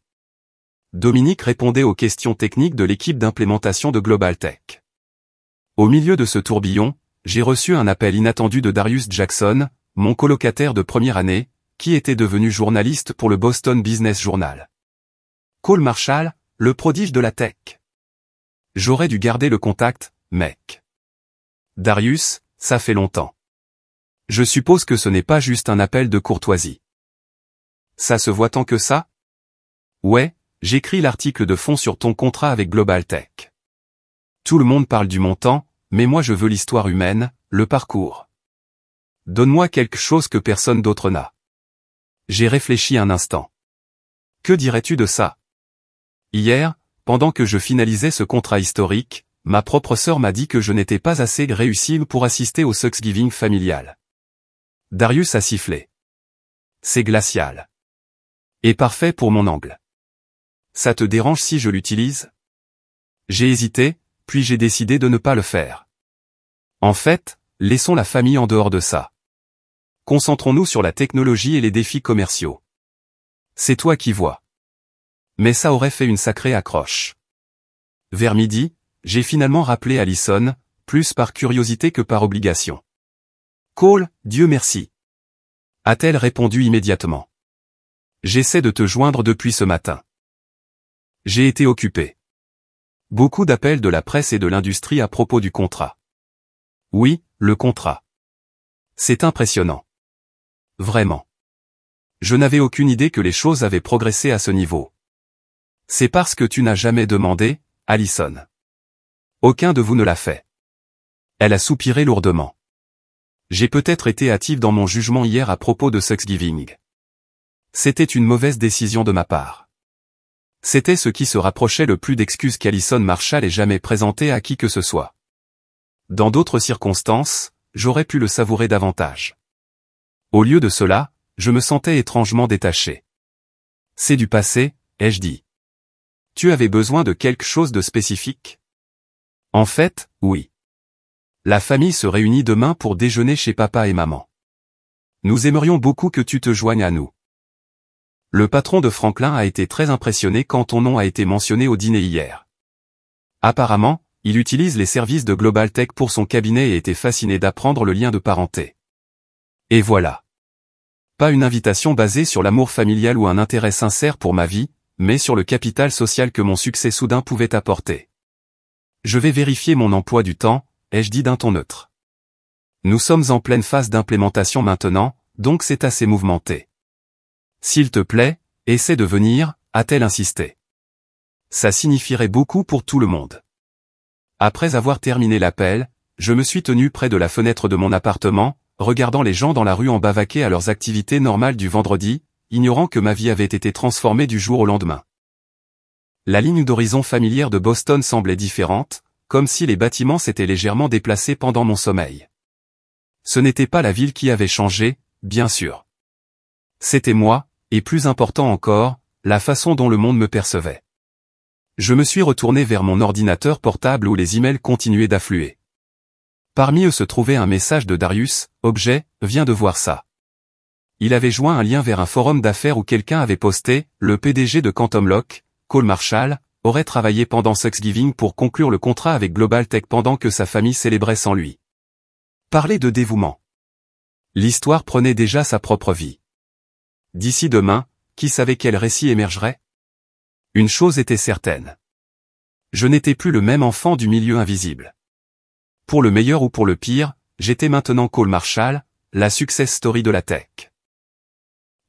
Speaker 1: Dominique répondait aux questions techniques de l'équipe d'implémentation de Global Tech. Au milieu de ce tourbillon, j'ai reçu un appel inattendu de Darius Jackson, mon colocataire de première année, qui était devenu journaliste pour le Boston Business Journal. Cole Marshall, le prodige de la tech. J'aurais dû garder le contact, mec. Darius, ça fait longtemps. Je suppose que ce n'est pas juste un appel de courtoisie. Ça se voit tant que ça? Ouais, j'écris l'article de fond sur ton contrat avec Global Tech. Tout le monde parle du montant, mais moi je veux l'histoire humaine, le parcours. Donne-moi quelque chose que personne d'autre n'a. J'ai réfléchi un instant. Que dirais-tu de ça? Hier, pendant que je finalisais ce contrat historique, ma propre sœur m'a dit que je n'étais pas assez réussi pour assister au Thanksgiving familial. Darius a sifflé. C'est glacial. Et parfait pour mon angle. Ça te dérange si je l'utilise? J'ai hésité, puis j'ai décidé de ne pas le faire. En fait, laissons la famille en dehors de ça. Concentrons-nous sur la technologie et les défis commerciaux. C'est toi qui vois. Mais ça aurait fait une sacrée accroche. Vers midi, j'ai finalement rappelé Allison, plus par curiosité que par obligation. Cole, Dieu merci. A-t-elle répondu immédiatement. J'essaie de te joindre depuis ce matin. J'ai été occupé. Beaucoup d'appels de la presse et de l'industrie à propos du contrat. Oui, le contrat. C'est impressionnant. Vraiment. Je n'avais aucune idée que les choses avaient progressé à ce niveau. C'est parce que tu n'as jamais demandé, Allison. Aucun de vous ne l'a fait. Elle a soupiré lourdement. J'ai peut-être été hâtive dans mon jugement hier à propos de Thanksgiving. C'était une mauvaise décision de ma part. C'était ce qui se rapprochait le plus d'excuses qu'Allison Marshall ait jamais présentées à qui que ce soit. Dans d'autres circonstances, j'aurais pu le savourer davantage. Au lieu de cela, je me sentais étrangement détaché. C'est du passé, ai-je dit. Tu avais besoin de quelque chose de spécifique? En fait, oui. La famille se réunit demain pour déjeuner chez papa et maman. Nous aimerions beaucoup que tu te joignes à nous. Le patron de Franklin a été très impressionné quand ton nom a été mentionné au dîner hier. Apparemment, il utilise les services de Global Tech pour son cabinet et était fasciné d'apprendre le lien de parenté. Et voilà. Pas une invitation basée sur l'amour familial ou un intérêt sincère pour ma vie, mais sur le capital social que mon succès soudain pouvait apporter. Je vais vérifier mon emploi du temps, ai-je dit d'un ton neutre. Nous sommes en pleine phase d'implémentation maintenant, donc c'est assez mouvementé. S'il te plaît, essaie de venir, a-t-elle insisté. Ça signifierait beaucoup pour tout le monde. Après avoir terminé l'appel, je me suis tenu près de la fenêtre de mon appartement, regardant les gens dans la rue en bavaquer à leurs activités normales du vendredi, ignorant que ma vie avait été transformée du jour au lendemain. La ligne d'horizon familière de Boston semblait différente, comme si les bâtiments s'étaient légèrement déplacés pendant mon sommeil. Ce n'était pas la ville qui avait changé, bien sûr. C'était moi, et plus important encore, la façon dont le monde me percevait. Je me suis retourné vers mon ordinateur portable où les emails continuaient d'affluer. Parmi eux se trouvait un message de Darius, objet, viens de voir ça. Il avait joint un lien vers un forum d'affaires où quelqu'un avait posté, le PDG de Quantum Lock, Cole Marshall, aurait travaillé pendant Thanksgiving pour conclure le contrat avec Global Tech pendant que sa famille célébrait sans lui. Parler de dévouement. L'histoire prenait déjà sa propre vie. D'ici demain, qui savait quel récit émergerait? Une chose était certaine. Je n'étais plus le même enfant du milieu invisible. Pour le meilleur ou pour le pire, j'étais maintenant Cole Marshall, la success story de la tech.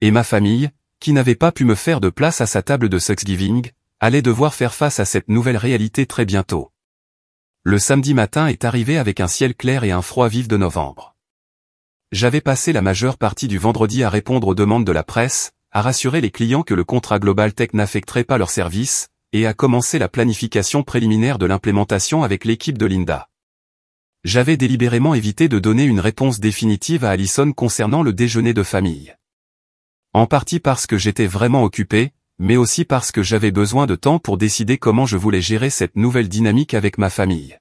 Speaker 1: Et ma famille, qui n'avait pas pu me faire de place à sa table de Thanksgiving, allait devoir faire face à cette nouvelle réalité très bientôt. Le samedi matin est arrivé avec un ciel clair et un froid vif de novembre. J'avais passé la majeure partie du vendredi à répondre aux demandes de la presse, à rassurer les clients que le contrat Global Tech n'affecterait pas leurs services, et à commencer la planification préliminaire de l'implémentation avec l'équipe de Linda. J'avais délibérément évité de donner une réponse définitive à Allison concernant le déjeuner de famille. En partie parce que j'étais vraiment occupé, mais aussi parce que j'avais besoin de temps pour décider comment je voulais gérer cette nouvelle dynamique avec ma famille.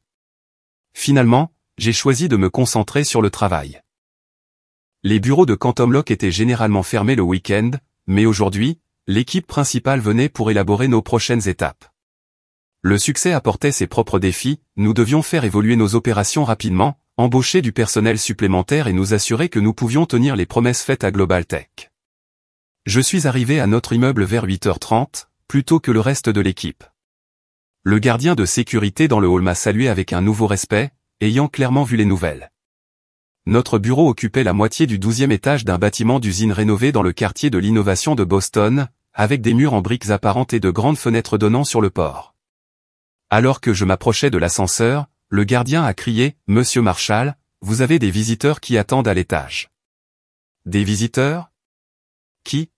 Speaker 1: Finalement, j'ai choisi de me concentrer sur le travail. Les bureaux de Quantum Lock étaient généralement fermés le week-end, mais aujourd'hui, l'équipe principale venait pour élaborer nos prochaines étapes. Le succès apportait ses propres défis, nous devions faire évoluer nos opérations rapidement, embaucher du personnel supplémentaire et nous assurer que nous pouvions tenir les promesses faites à Global Tech. Je suis arrivé à notre immeuble vers 8h30, plus tôt que le reste de l'équipe. Le gardien de sécurité dans le hall m'a salué avec un nouveau respect, ayant clairement vu les nouvelles. Notre bureau occupait la moitié du 12e étage d'un bâtiment d'usine rénové dans le quartier de l'innovation de Boston, avec des murs en briques apparentes et de grandes fenêtres donnant sur le port. Alors que je m'approchais de l'ascenseur, le gardien a crié, « Monsieur Marshall, vous avez des visiteurs qui attendent à l'étage. » Des visiteurs? Qui?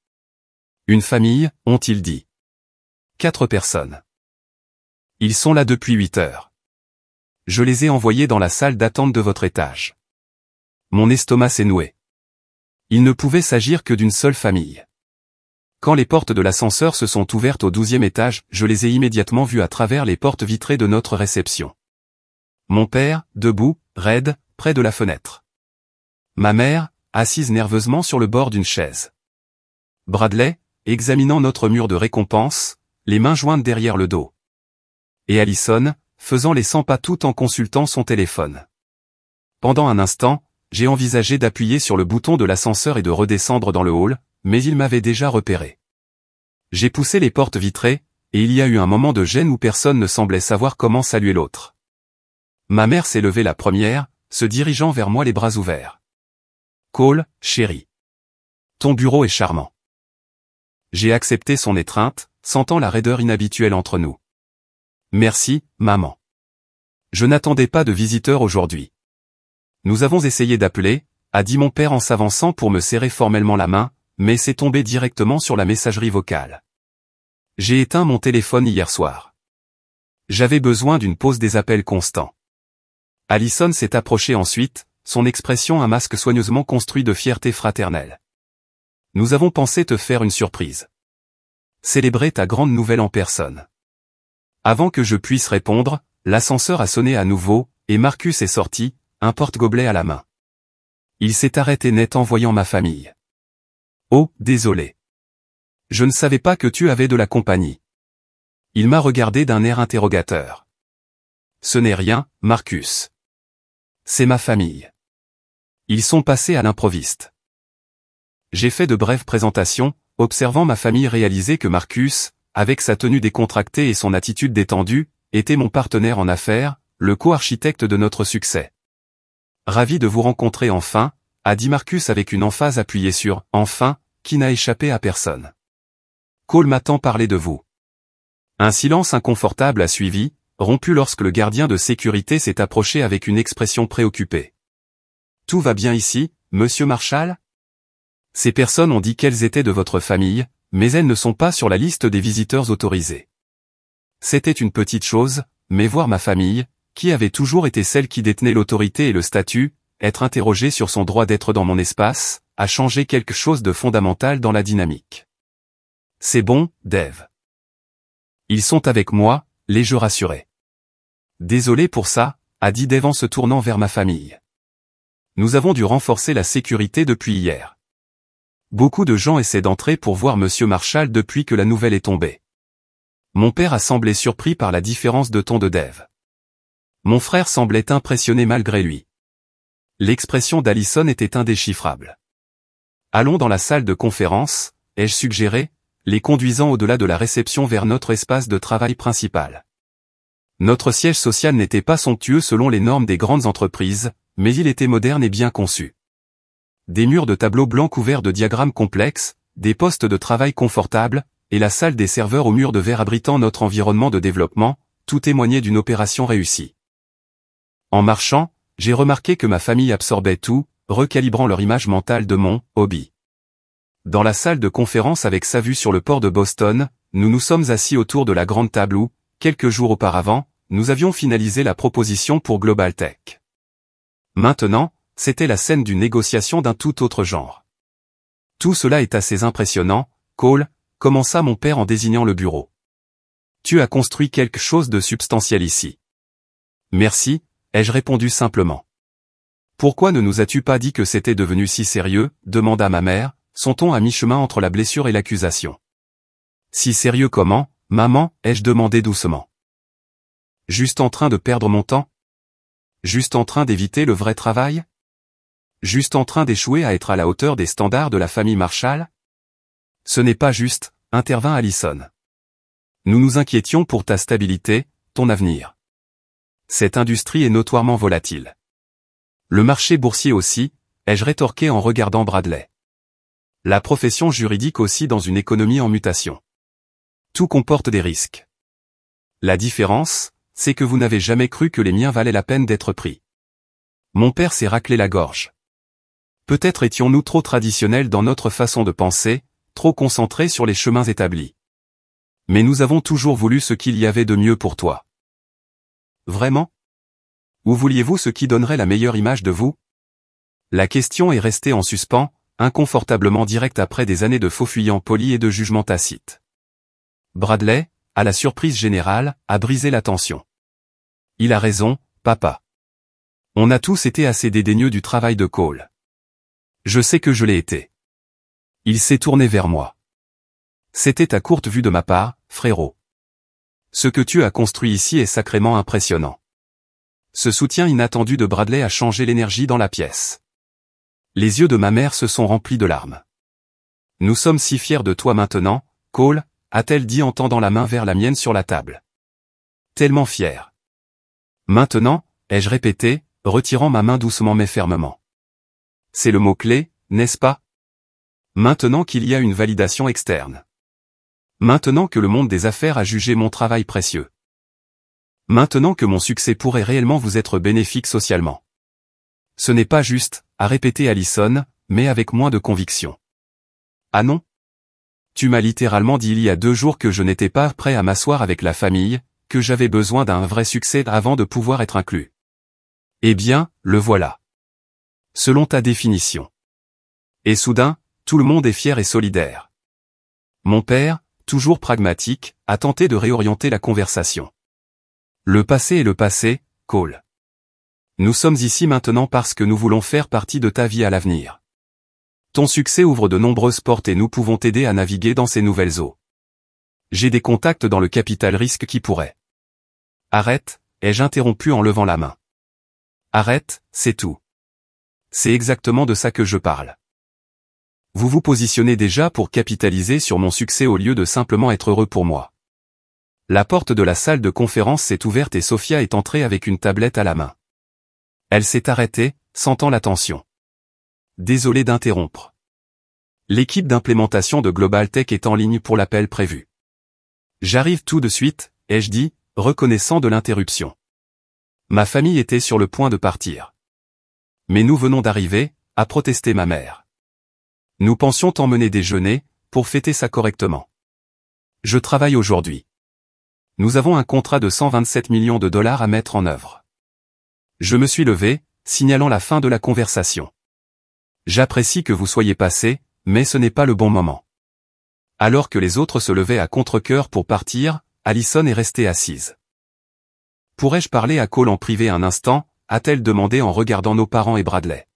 Speaker 1: Une famille, ont-ils dit. 4 personnes. Ils sont là depuis 8 heures. Je les ai envoyés dans la salle d'attente de votre étage. Mon estomac s'est noué. Il ne pouvait s'agir que d'une seule famille. Quand les portes de l'ascenseur se sont ouvertes au 12e étage, je les ai immédiatement vus à travers les portes vitrées de notre réception. Mon père, debout, raide, près de la fenêtre. Ma mère, assise nerveusement sur le bord d'une chaise. Bradley, examinant notre mur de récompense, les mains jointes derrière le dos. Et Allison, faisant les 100 pas tout en consultant son téléphone. Pendant un instant, j'ai envisagé d'appuyer sur le bouton de l'ascenseur et de redescendre dans le hall, mais il m'avait déjà repéré. J'ai poussé les portes vitrées, et il y a eu un moment de gêne où personne ne semblait savoir comment saluer l'autre. Ma mère s'est levée la première, se dirigeant vers moi les bras ouverts. « Cole, chérie. Ton bureau est charmant. » J'ai accepté son étreinte, sentant la raideur inhabituelle entre nous. « Merci, maman. Je n'attendais pas de visiteurs aujourd'hui. » Nous avons essayé d'appeler, a dit mon père en s'avançant pour me serrer formellement la main, mais c'est tombé directement sur la messagerie vocale. J'ai éteint mon téléphone hier soir. J'avais besoin d'une pause des appels constants. Allison s'est approchée ensuite, son expression un masque soigneusement construit de fierté fraternelle. Nous avons pensé te faire une surprise. Célébrer ta grande nouvelle en personne. Avant que je puisse répondre, l'ascenseur a sonné à nouveau, et Marcus est sorti, un porte-gobelet à la main. Il s'est arrêté net en voyant ma famille. Oh, désolé. Je ne savais pas que tu avais de la compagnie. Il m'a regardé d'un air interrogateur. Ce n'est rien, Marcus. C'est ma famille. Ils sont passés à l'improviste. J'ai fait de brèves présentations, observant ma famille réaliser que Marcus, avec sa tenue décontractée et son attitude détendue, était mon partenaire en affaires, le co-architecte de notre succès. Ravi de vous rencontrer enfin, a dit Marcus avec une emphase appuyée sur « enfin », qui n'a échappé à personne. Cole m'a tant parlé de vous. Un silence inconfortable a suivi, rompu lorsque le gardien de sécurité s'est approché avec une expression préoccupée. Tout va bien ici, monsieur Marshall? Ces personnes ont dit qu'elles étaient de votre famille, mais elles ne sont pas sur la liste des visiteurs autorisés. C'était une petite chose, mais voir ma famille, qui avait toujours été celle qui détenait l'autorité et le statut, être interrogée sur son droit d'être dans mon espace, a changé quelque chose de fondamental dans la dynamique. C'est bon, Dave. Ils sont avec moi, l'ai-je rassuré. Désolé pour ça, a dit Dave en se tournant vers ma famille. Nous avons dû renforcer la sécurité depuis hier. Beaucoup de gens essaient d'entrer pour voir monsieur Marshall depuis que la nouvelle est tombée. Mon père a semblé surpris par la différence de ton de Dave. Mon frère semblait impressionné malgré lui. L'expression d'Allison était indéchiffrable. Allons dans la salle de conférence, ai-je suggéré, les conduisant au-delà de la réception vers notre espace de travail principal. Notre siège social n'était pas somptueux selon les normes des grandes entreprises, mais il était moderne et bien conçu. Des murs de tableaux blancs couverts de diagrammes complexes, des postes de travail confortables, et la salle des serveurs aux murs de verre abritant notre environnement de développement, tout témoignait d'une opération réussie. En marchant, j'ai remarqué que ma famille absorbait tout, recalibrant leur image mentale de mon hobby. Dans la salle de conférence avec sa vue sur le port de Boston, nous nous sommes assis autour de la grande table où, quelques jours auparavant, nous avions finalisé la proposition pour Global Tech. Maintenant, c'était la scène d'une négociation d'un tout autre genre. Tout cela est assez impressionnant, Cole, commença mon père en désignant le bureau. Tu as construit quelque chose de substantiel ici. Merci, ai-je répondu simplement. Pourquoi ne nous as-tu pas dit que c'était devenu si sérieux, demanda ma mère, son ton à mi-chemin entre la blessure et l'accusation. Si sérieux comment, maman, ai-je demandé doucement. Juste en train de perdre mon temps? Juste en train d'éviter le vrai travail? Juste en train d'échouer à être à la hauteur des standards de la famille Marshall? Ce n'est pas juste, intervint Allison. Nous nous inquiétions pour ta stabilité, ton avenir. Cette industrie est notoirement volatile. Le marché boursier aussi, ai-je rétorqué en regardant Bradley. La profession juridique aussi dans une économie en mutation. Tout comporte des risques. La différence, c'est que vous n'avez jamais cru que les miens valaient la peine d'être pris. Mon père s'est raclé la gorge. Peut-être étions-nous trop traditionnels dans notre façon de penser, trop concentrés sur les chemins établis. Mais nous avons toujours voulu ce qu'il y avait de mieux pour toi. Vraiment? Ou vouliez-vous ce qui donnerait la meilleure image de vous? La question est restée en suspens, inconfortablement directe après des années de faux fuyants polis et de jugements tacites. Bradley, à la surprise générale, a brisé la tension. Il a raison, papa. On a tous été assez dédaigneux du travail de Cole. Je sais que je l'ai été. Il s'est tourné vers moi. C'était à courte vue de ma part, frérot. Ce que tu as construit ici est sacrément impressionnant. Ce soutien inattendu de Bradley a changé l'énergie dans la pièce. Les yeux de ma mère se sont remplis de larmes. Nous sommes si fiers de toi maintenant, Cole, a-t-elle dit en tendant la main vers la mienne sur la table. Tellement fière. Maintenant, ai-je répété, retirant ma main doucement mais fermement. C'est le mot-clé, n'est-ce pas? Maintenant qu'il y a une validation externe. Maintenant que le monde des affaires a jugé mon travail précieux. Maintenant que mon succès pourrait réellement vous être bénéfique socialement. Ce n'est pas juste, a répété Allison, mais avec moins de conviction. Ah non? Tu m'as littéralement dit il y a 2 jours que je n'étais pas prêt à m'asseoir avec la famille, que j'avais besoin d'un vrai succès avant de pouvoir être inclus. Eh bien, le voilà. Selon ta définition. Et soudain, tout le monde est fier et solidaire. Mon père, toujours pragmatique, a tenté de réorienter la conversation. Le passé est le passé, Cole. Nous sommes ici maintenant parce que nous voulons faire partie de ta vie à l'avenir. Ton succès ouvre de nombreuses portes et nous pouvons t'aider à naviguer dans ces nouvelles eaux. J'ai des contacts dans le capital risque qui pourraient. Arrête, ai-je interrompu en levant la main. Arrête, c'est tout. C'est exactement de ça que je parle. Vous vous positionnez déjà pour capitaliser sur mon succès au lieu de simplement être heureux pour moi. La porte de la salle de conférence s'est ouverte et Sophia est entrée avec une tablette à la main. Elle s'est arrêtée, sentant la tension. Désolé d'interrompre. L'équipe d'implémentation de Global Tech est en ligne pour l'appel prévu. J'arrive tout de suite, ai-je dit, reconnaissant de l'interruption. Ma famille était sur le point de partir. Mais nous venons d'arriver, a protesté ma mère. Nous pensions t'emmener déjeuner, pour fêter ça correctement. Je travaille aujourd'hui. Nous avons un contrat de 127 millions de dollars à mettre en œuvre. Je me suis levé, signalant la fin de la conversation. J'apprécie que vous soyez passé, mais ce n'est pas le bon moment. Alors que les autres se levaient à contre-cœur pour partir, Allison est restée assise. Pourrais-je parler à Cole en privé un instant, a-t-elle demandé en regardant nos parents et Bradley.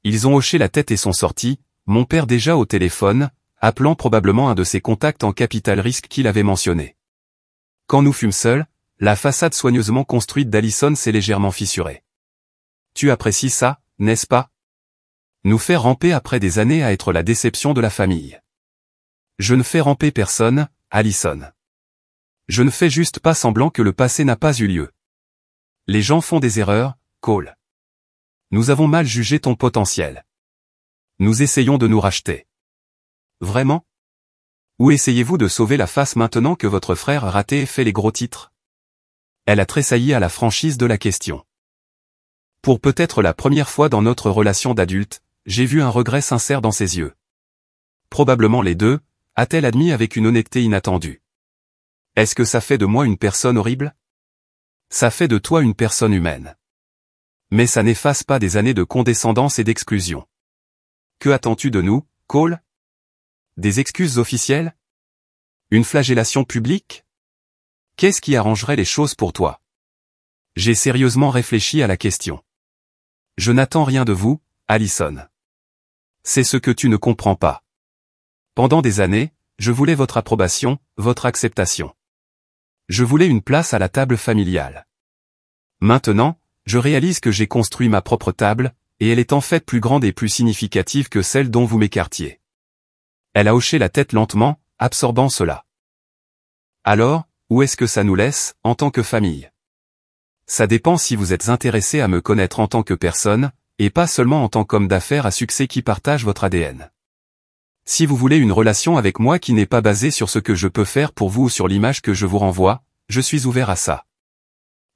Speaker 1: Ils ont hoché la tête et sont sortis, mon père déjà au téléphone, appelant probablement un de ses contacts en capital risque qu'il avait mentionné. Quand nous fûmes seuls, la façade soigneusement construite d'Allison s'est légèrement fissurée. Tu apprécies ça, n'est-ce pas? Nous faire ramper après des années à être la déception de la famille. Je ne fais ramper personne, Allison. Je ne fais juste pas semblant que le passé n'a pas eu lieu. Les gens font des erreurs, Cole. Nous avons mal jugé ton potentiel. Nous essayons de nous racheter. Vraiment? Ou essayez-vous de sauver la face maintenant que votre frère raté fait les gros titres? Elle a tressailli à la franchise de la question. Pour peut-être la première fois dans notre relation d'adulte, j'ai vu un regret sincère dans ses yeux. Probablement les deux, a-t-elle admis avec une honnêteté inattendue. Est-ce que ça fait de moi une personne horrible? Ça fait de toi une personne humaine. Mais ça n'efface pas des années de condescendance et d'exclusion. Que attends-tu de nous, Cole? Des excuses officielles? Une flagellation publique? Qu'est-ce qui arrangerait les choses pour toi? J'ai sérieusement réfléchi à la question. Je n'attends rien de vous, Allison. C'est ce que tu ne comprends pas. Pendant des années, je voulais votre approbation, votre acceptation. Je voulais une place à la table familiale. Maintenant, je réalise que j'ai construit ma propre table, et elle est en fait plus grande et plus significative que celle dont vous m'écartiez. Elle a hoché la tête lentement, absorbant cela. Alors, où est-ce que ça nous laisse, en tant que famille? Ça dépend si vous êtes intéressé à me connaître en tant que personne, et pas seulement en tant qu'homme d'affaires à succès qui partage votre ADN. Si vous voulez une relation avec moi qui n'est pas basée sur ce que je peux faire pour vous ou sur l'image que je vous renvoie, je suis ouvert à ça.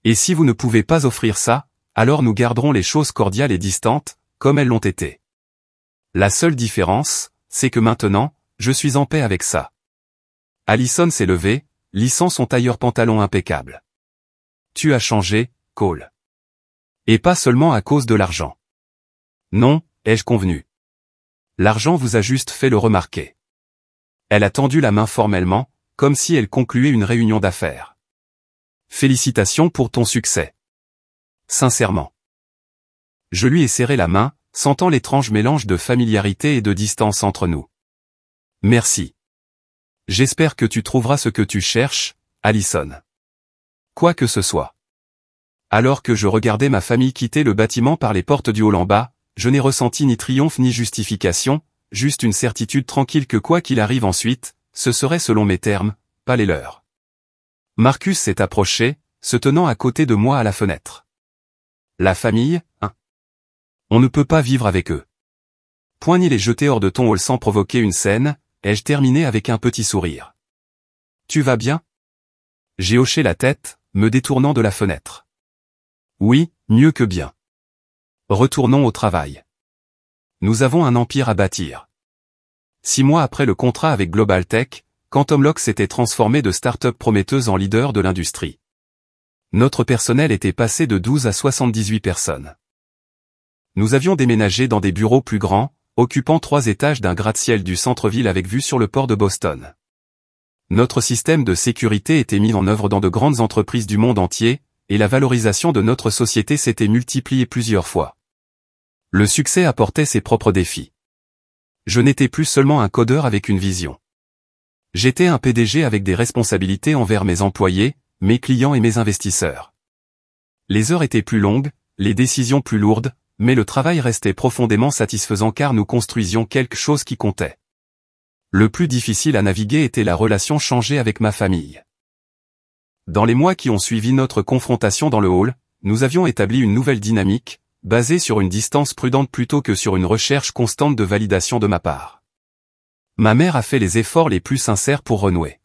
Speaker 1: Et si vous ne pouvez pas offrir ça, alors nous garderons les choses cordiales et distantes, comme elles l'ont été. La seule différence, c'est que maintenant, je suis en paix avec ça. Allison s'est levée, lissant son tailleur pantalon impeccable. Tu as changé, Cole. Et pas seulement à cause de l'argent. Non, ai-je convenu. L'argent vous a juste fait le remarquer. Elle a tendu la main formellement, comme si elle concluait une réunion d'affaires. Félicitations pour ton succès. Sincèrement. Je lui ai serré la main, sentant l'étrange mélange de familiarité et de distance entre nous. Merci. J'espère que tu trouveras ce que tu cherches, Allison. Quoi que ce soit. Alors que je regardais ma famille quitter le bâtiment par les portes du hall en bas, je n'ai ressenti ni triomphe ni justification, juste une certitude tranquille que quoi qu'il arrive ensuite, ce serait selon mes termes, pas les leurs. Marcus s'est approché, se tenant à côté de moi à la fenêtre. La famille, hein? On ne peut pas vivre avec eux. Point ni les jeter hors de ton hall sans provoquer une scène, ai-je terminé avec un petit sourire. Tu vas bien? J'ai hoché la tête, me détournant de la fenêtre. Oui, mieux que bien. Retournons au travail. Nous avons un empire à bâtir. 6 mois après le contrat avec Global Tech, Quantum Lock s'était transformé de start-up prometteuse en leader de l'industrie. Notre personnel était passé de 12 à 78 personnes. Nous avions déménagé dans des bureaux plus grands, occupant 3 étages d'un gratte-ciel du centre-ville avec vue sur le port de Boston. Notre système de sécurité était mis en œuvre dans de grandes entreprises du monde entier, et la valorisation de notre société s'était multipliée plusieurs fois. Le succès apportait ses propres défis. Je n'étais plus seulement un codeur avec une vision. J'étais un PDG avec des responsabilités envers mes employés, mes clients et mes investisseurs. Les heures étaient plus longues, les décisions plus lourdes, mais le travail restait profondément satisfaisant car nous construisions quelque chose qui comptait. Le plus difficile à naviguer était la relation changée avec ma famille. Dans les mois qui ont suivi notre confrontation dans le hall, nous avions établi une nouvelle dynamique, basée sur une distance prudente plutôt que sur une recherche constante de validation de ma part. Ma mère a fait les efforts les plus sincères pour renouer.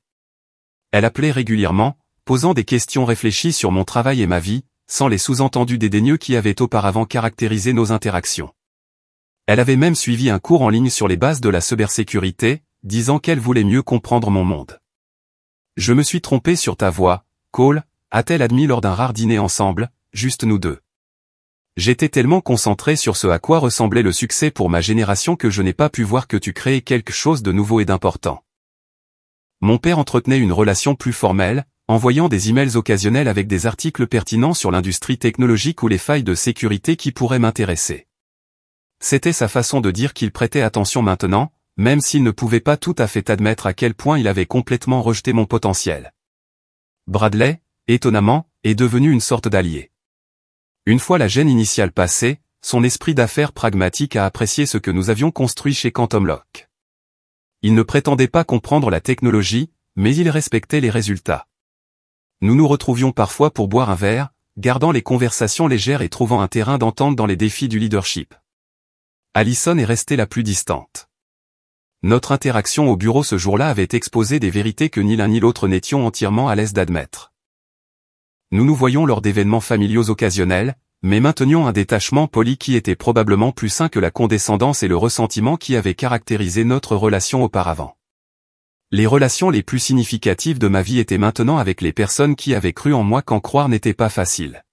Speaker 1: Elle appelait régulièrement, posant des questions réfléchies sur mon travail et ma vie, sans les sous-entendus dédaigneux qui avaient auparavant caractérisé nos interactions. Elle avait même suivi un cours en ligne sur les bases de la cybersécurité, disant qu'elle voulait mieux comprendre mon monde. Je me suis trompé sur ta voix, Cole, a-t-elle admis lors d'un rare dîner ensemble, juste nous deux. J'étais tellement concentré sur ce à quoi ressemblait le succès pour ma génération que je n'ai pas pu voir que tu créais quelque chose de nouveau et d'important. Mon père entretenait une relation plus formelle, envoyant des emails occasionnels avec des articles pertinents sur l'industrie technologique ou les failles de sécurité qui pourraient m'intéresser. C'était sa façon de dire qu'il prêtait attention maintenant, même s'il ne pouvait pas tout à fait admettre à quel point il avait complètement rejeté mon potentiel. Bradley, étonnamment, est devenu une sorte d'allié. Une fois la gêne initiale passée, son esprit d'affaires pragmatique a apprécié ce que nous avions construit chez Quantum Lock. Il ne prétendait pas comprendre la technologie, mais il respectait les résultats. Nous nous retrouvions parfois pour boire un verre, gardant les conversations légères et trouvant un terrain d'entente dans les défis du leadership. Allison est restée la plus distante. Notre interaction au bureau ce jour-là avait exposé des vérités que ni l'un ni l'autre n'étions entièrement à l'aise d'admettre. Nous nous voyions lors d'événements familiaux occasionnels, mais maintenions un détachement poli qui était probablement plus sain que la condescendance et le ressentiment qui avaient caractérisé notre relation auparavant. Les relations les plus significatives de ma vie étaient maintenant avec les personnes qui avaient cru en moi quand croire n'était pas facile.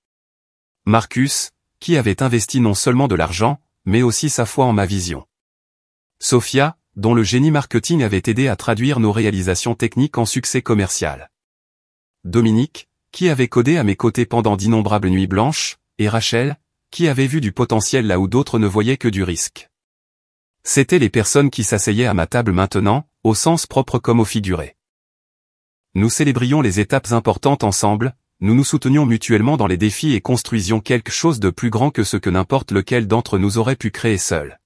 Speaker 1: Marcus, qui avait investi non seulement de l'argent, mais aussi sa foi en ma vision. Sophia, dont le génie marketing avait aidé à traduire nos réalisations techniques en succès commercial. Dominique, qui avait codé à mes côtés pendant d'innombrables nuits blanches, et Rachel, qui avait vu du potentiel là où d'autres ne voyaient que du risque. C'étaient les personnes qui s'asseyaient à ma table maintenant, au sens propre comme au figuré. Nous célébrions les étapes importantes ensemble, nous nous soutenions mutuellement dans les défis et construisions quelque chose de plus grand que ce que n'importe lequel d'entre nous aurait pu créer seul.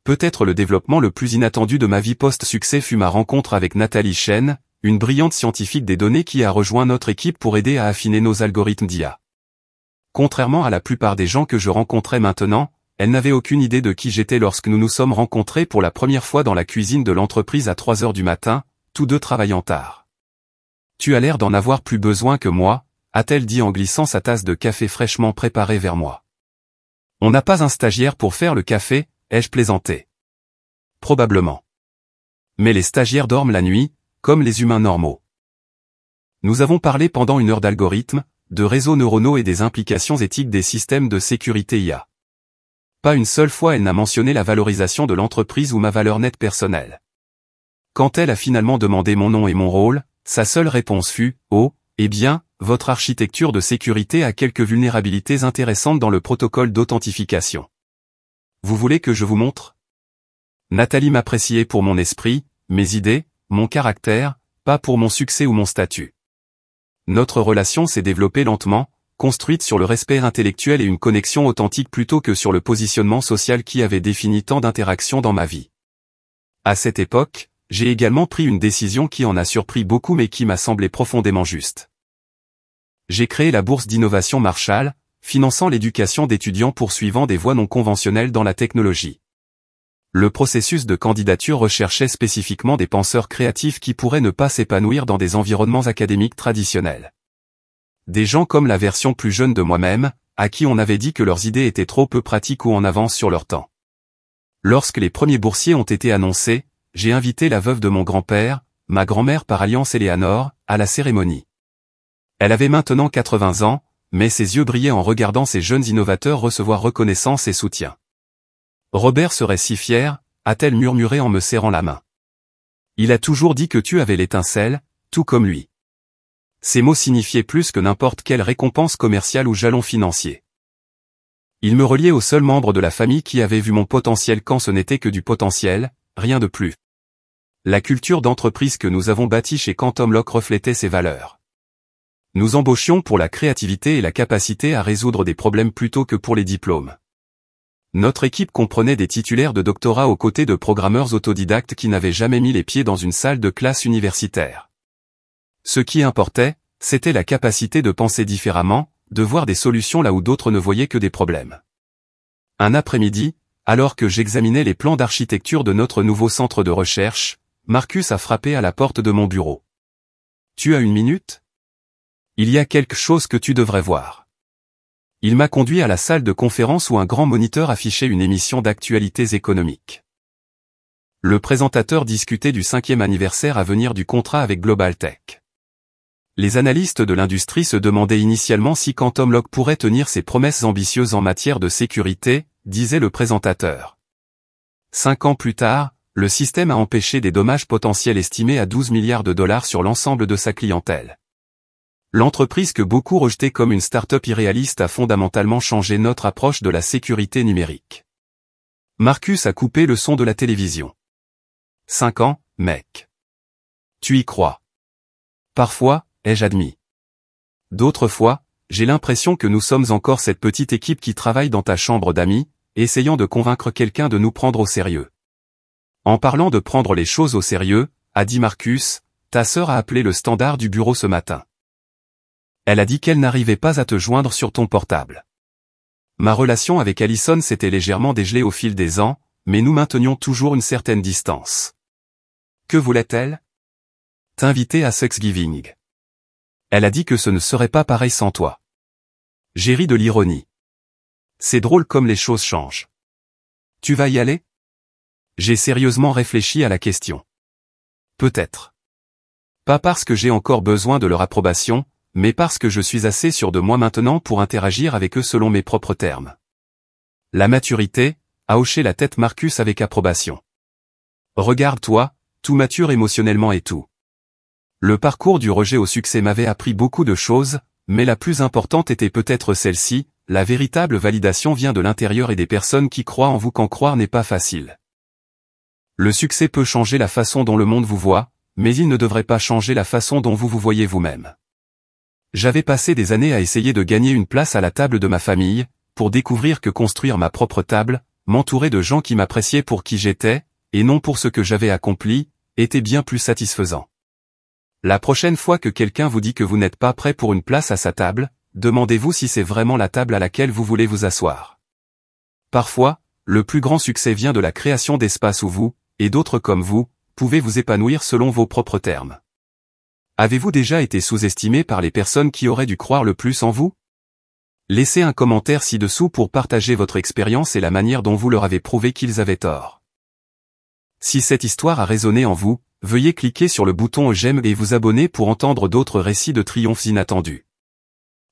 Speaker 1: Peut-être le développement le plus inattendu de ma vie post-succès fut ma rencontre avec Nathalie Chen, une brillante scientifique des données qui a rejoint notre équipe pour aider à affiner nos algorithmes d'IA. Contrairement à la plupart des gens que je rencontrais maintenant, elle n'avait aucune idée de qui j'étais lorsque nous nous sommes rencontrés pour la première fois dans la cuisine de l'entreprise à 3 heures du matin, tous deux travaillant tard. Tu as l'air d'en avoir plus besoin que moi, a-t-elle dit en glissant sa tasse de café fraîchement préparée vers moi. On n'a pas un stagiaire pour faire le café, ai-je plaisanté. Probablement. Mais les stagiaires dorment la nuit, comme les humains normaux. Nous avons parlé pendant 1 heure d'algorithmes, de réseaux neuronaux et des implications éthiques des systèmes de sécurité IA. Pas une seule fois elle n'a mentionné la valorisation de l'entreprise ou ma valeur nette personnelle. Quand elle a finalement demandé mon nom et mon rôle, sa seule réponse fut « Oh, eh bien, votre architecture de sécurité a quelques vulnérabilités intéressantes dans le protocole d'authentification. Vous voulez que je vous montre ?» Nathalie m'appréciait pour mon esprit, mes idées, mon caractère, pas pour mon succès ou mon statut. Notre relation s'est développée lentement, construite sur le respect intellectuel et une connexion authentique plutôt que sur le positionnement social qui avait défini tant d'interactions dans ma vie. À cette époque, j'ai également pris une décision qui en a surpris beaucoup mais qui m'a semblé profondément juste. J'ai créé la bourse d'innovation Marshall, finançant l'éducation d'étudiants poursuivant des voies non conventionnelles dans la technologie. Le processus de candidature recherchait spécifiquement des penseurs créatifs qui pourraient ne pas s'épanouir dans des environnements académiques traditionnels. Des gens comme la version plus jeune de moi-même, à qui on avait dit que leurs idées étaient trop peu pratiques ou en avance sur leur temps. Lorsque les premiers boursiers ont été annoncés, j'ai invité la veuve de mon grand-père, ma grand-mère par alliance Éléanore, à la cérémonie. Elle avait maintenant 80 ans, mais ses yeux brillaient en regardant ces jeunes innovateurs recevoir reconnaissance et soutien. Robert serait si fier, a-t-elle murmuré en me serrant la main. Il a toujours dit que tu avais l'étincelle, tout comme lui. Ces mots signifiaient plus que n'importe quelle récompense commerciale ou jalon financier. Il me reliait au seul membre de la famille qui avait vu mon potentiel quand ce n'était que du potentiel, rien de plus. La culture d'entreprise que nous avons bâtie chez Quantum Lock reflétait ces valeurs. Nous embauchions pour la créativité et la capacité à résoudre des problèmes plutôt que pour les diplômes. Notre équipe comprenait des titulaires de doctorat aux côtés de programmeurs autodidactes qui n'avaient jamais mis les pieds dans une salle de classe universitaire. Ce qui importait, c'était la capacité de penser différemment, de voir des solutions là où d'autres ne voyaient que des problèmes. Un après-midi, alors que j'examinais les plans d'architecture de notre nouveau centre de recherche, Marcus a frappé à la porte de mon bureau. « Tu as 1 minute ? Il y a quelque chose que tu devrais voir. » Il m'a conduit à la salle de conférence où un grand moniteur affichait une émission d'actualités économiques. Le présentateur discutait du 5e anniversaire à venir du contrat avec Global Tech. Les analystes de l'industrie se demandaient initialement si Quantum Lock pourrait tenir ses promesses ambitieuses en matière de sécurité, disait le présentateur. 5 ans plus tard, le système a empêché des dommages potentiels estimés à 12 milliards de dollars sur l'ensemble de sa clientèle. L'entreprise que beaucoup rejetaient comme une start-up irréaliste a fondamentalement changé notre approche de la sécurité numérique. Marcus a coupé le son de la télévision. 5 ans, mec. Tu y crois? Parfois, ai-je admis. D'autres fois, j'ai l'impression que nous sommes encore cette petite équipe qui travaille dans ta chambre d'amis, essayant de convaincre quelqu'un de nous prendre au sérieux. En parlant de prendre les choses au sérieux, a dit Marcus, ta sœur a appelé le standard du bureau ce matin. Elle a dit qu'elle n'arrivait pas à te joindre sur ton portable. Ma relation avec Allison s'était légèrement dégelée au fil des ans, mais nous maintenions toujours une certaine distance. Que voulait-elle? T'inviter à Thanksgiving. Elle a dit que ce ne serait pas pareil sans toi. J'ai ri de l'ironie. C'est drôle comme les choses changent. Tu vas y aller? J'ai sérieusement réfléchi à la question. Peut-être. Pas parce que j'ai encore besoin de leur approbation, mais parce que je suis assez sûr de moi maintenant pour interagir avec eux selon mes propres termes. La maturité, a hoché la tête Marcus avec approbation. Regarde-toi, tout mature émotionnellement et tout. Le parcours du rejet au succès m'avait appris beaucoup de choses, mais la plus importante était peut-être celle-ci, la véritable validation vient de l'intérieur et des personnes qui croient en vous quand croire n'est pas facile. Le succès peut changer la façon dont le monde vous voit, mais il ne devrait pas changer la façon dont vous vous voyez vous-même. J'avais passé des années à essayer de gagner une place à la table de ma famille, pour découvrir que construire ma propre table, m'entourer de gens qui m'appréciaient pour qui j'étais, et non pour ce que j'avais accompli, était bien plus satisfaisant. La prochaine fois que quelqu'un vous dit que vous n'êtes pas prêt pour une place à sa table, demandez-vous si c'est vraiment la table à laquelle vous voulez vous asseoir. Parfois, le plus grand succès vient de la création d'espaces où vous, et d'autres comme vous, pouvez vous épanouir selon vos propres termes. Avez-vous déjà été sous-estimé par les personnes qui auraient dû croire le plus en vous? Laissez un commentaire ci-dessous pour partager votre expérience et la manière dont vous leur avez prouvé qu'ils avaient tort. Si cette histoire a résonné en vous, veuillez cliquer sur le bouton j'aime et vous abonner pour entendre d'autres récits de triomphes inattendus.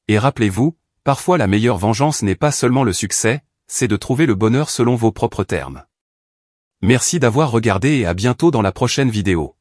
Speaker 1: Et rappelez-vous, parfois la meilleure vengeance n'est pas seulement le succès, c'est de trouver le bonheur selon vos propres termes. Merci d'avoir regardé et à bientôt dans la prochaine vidéo.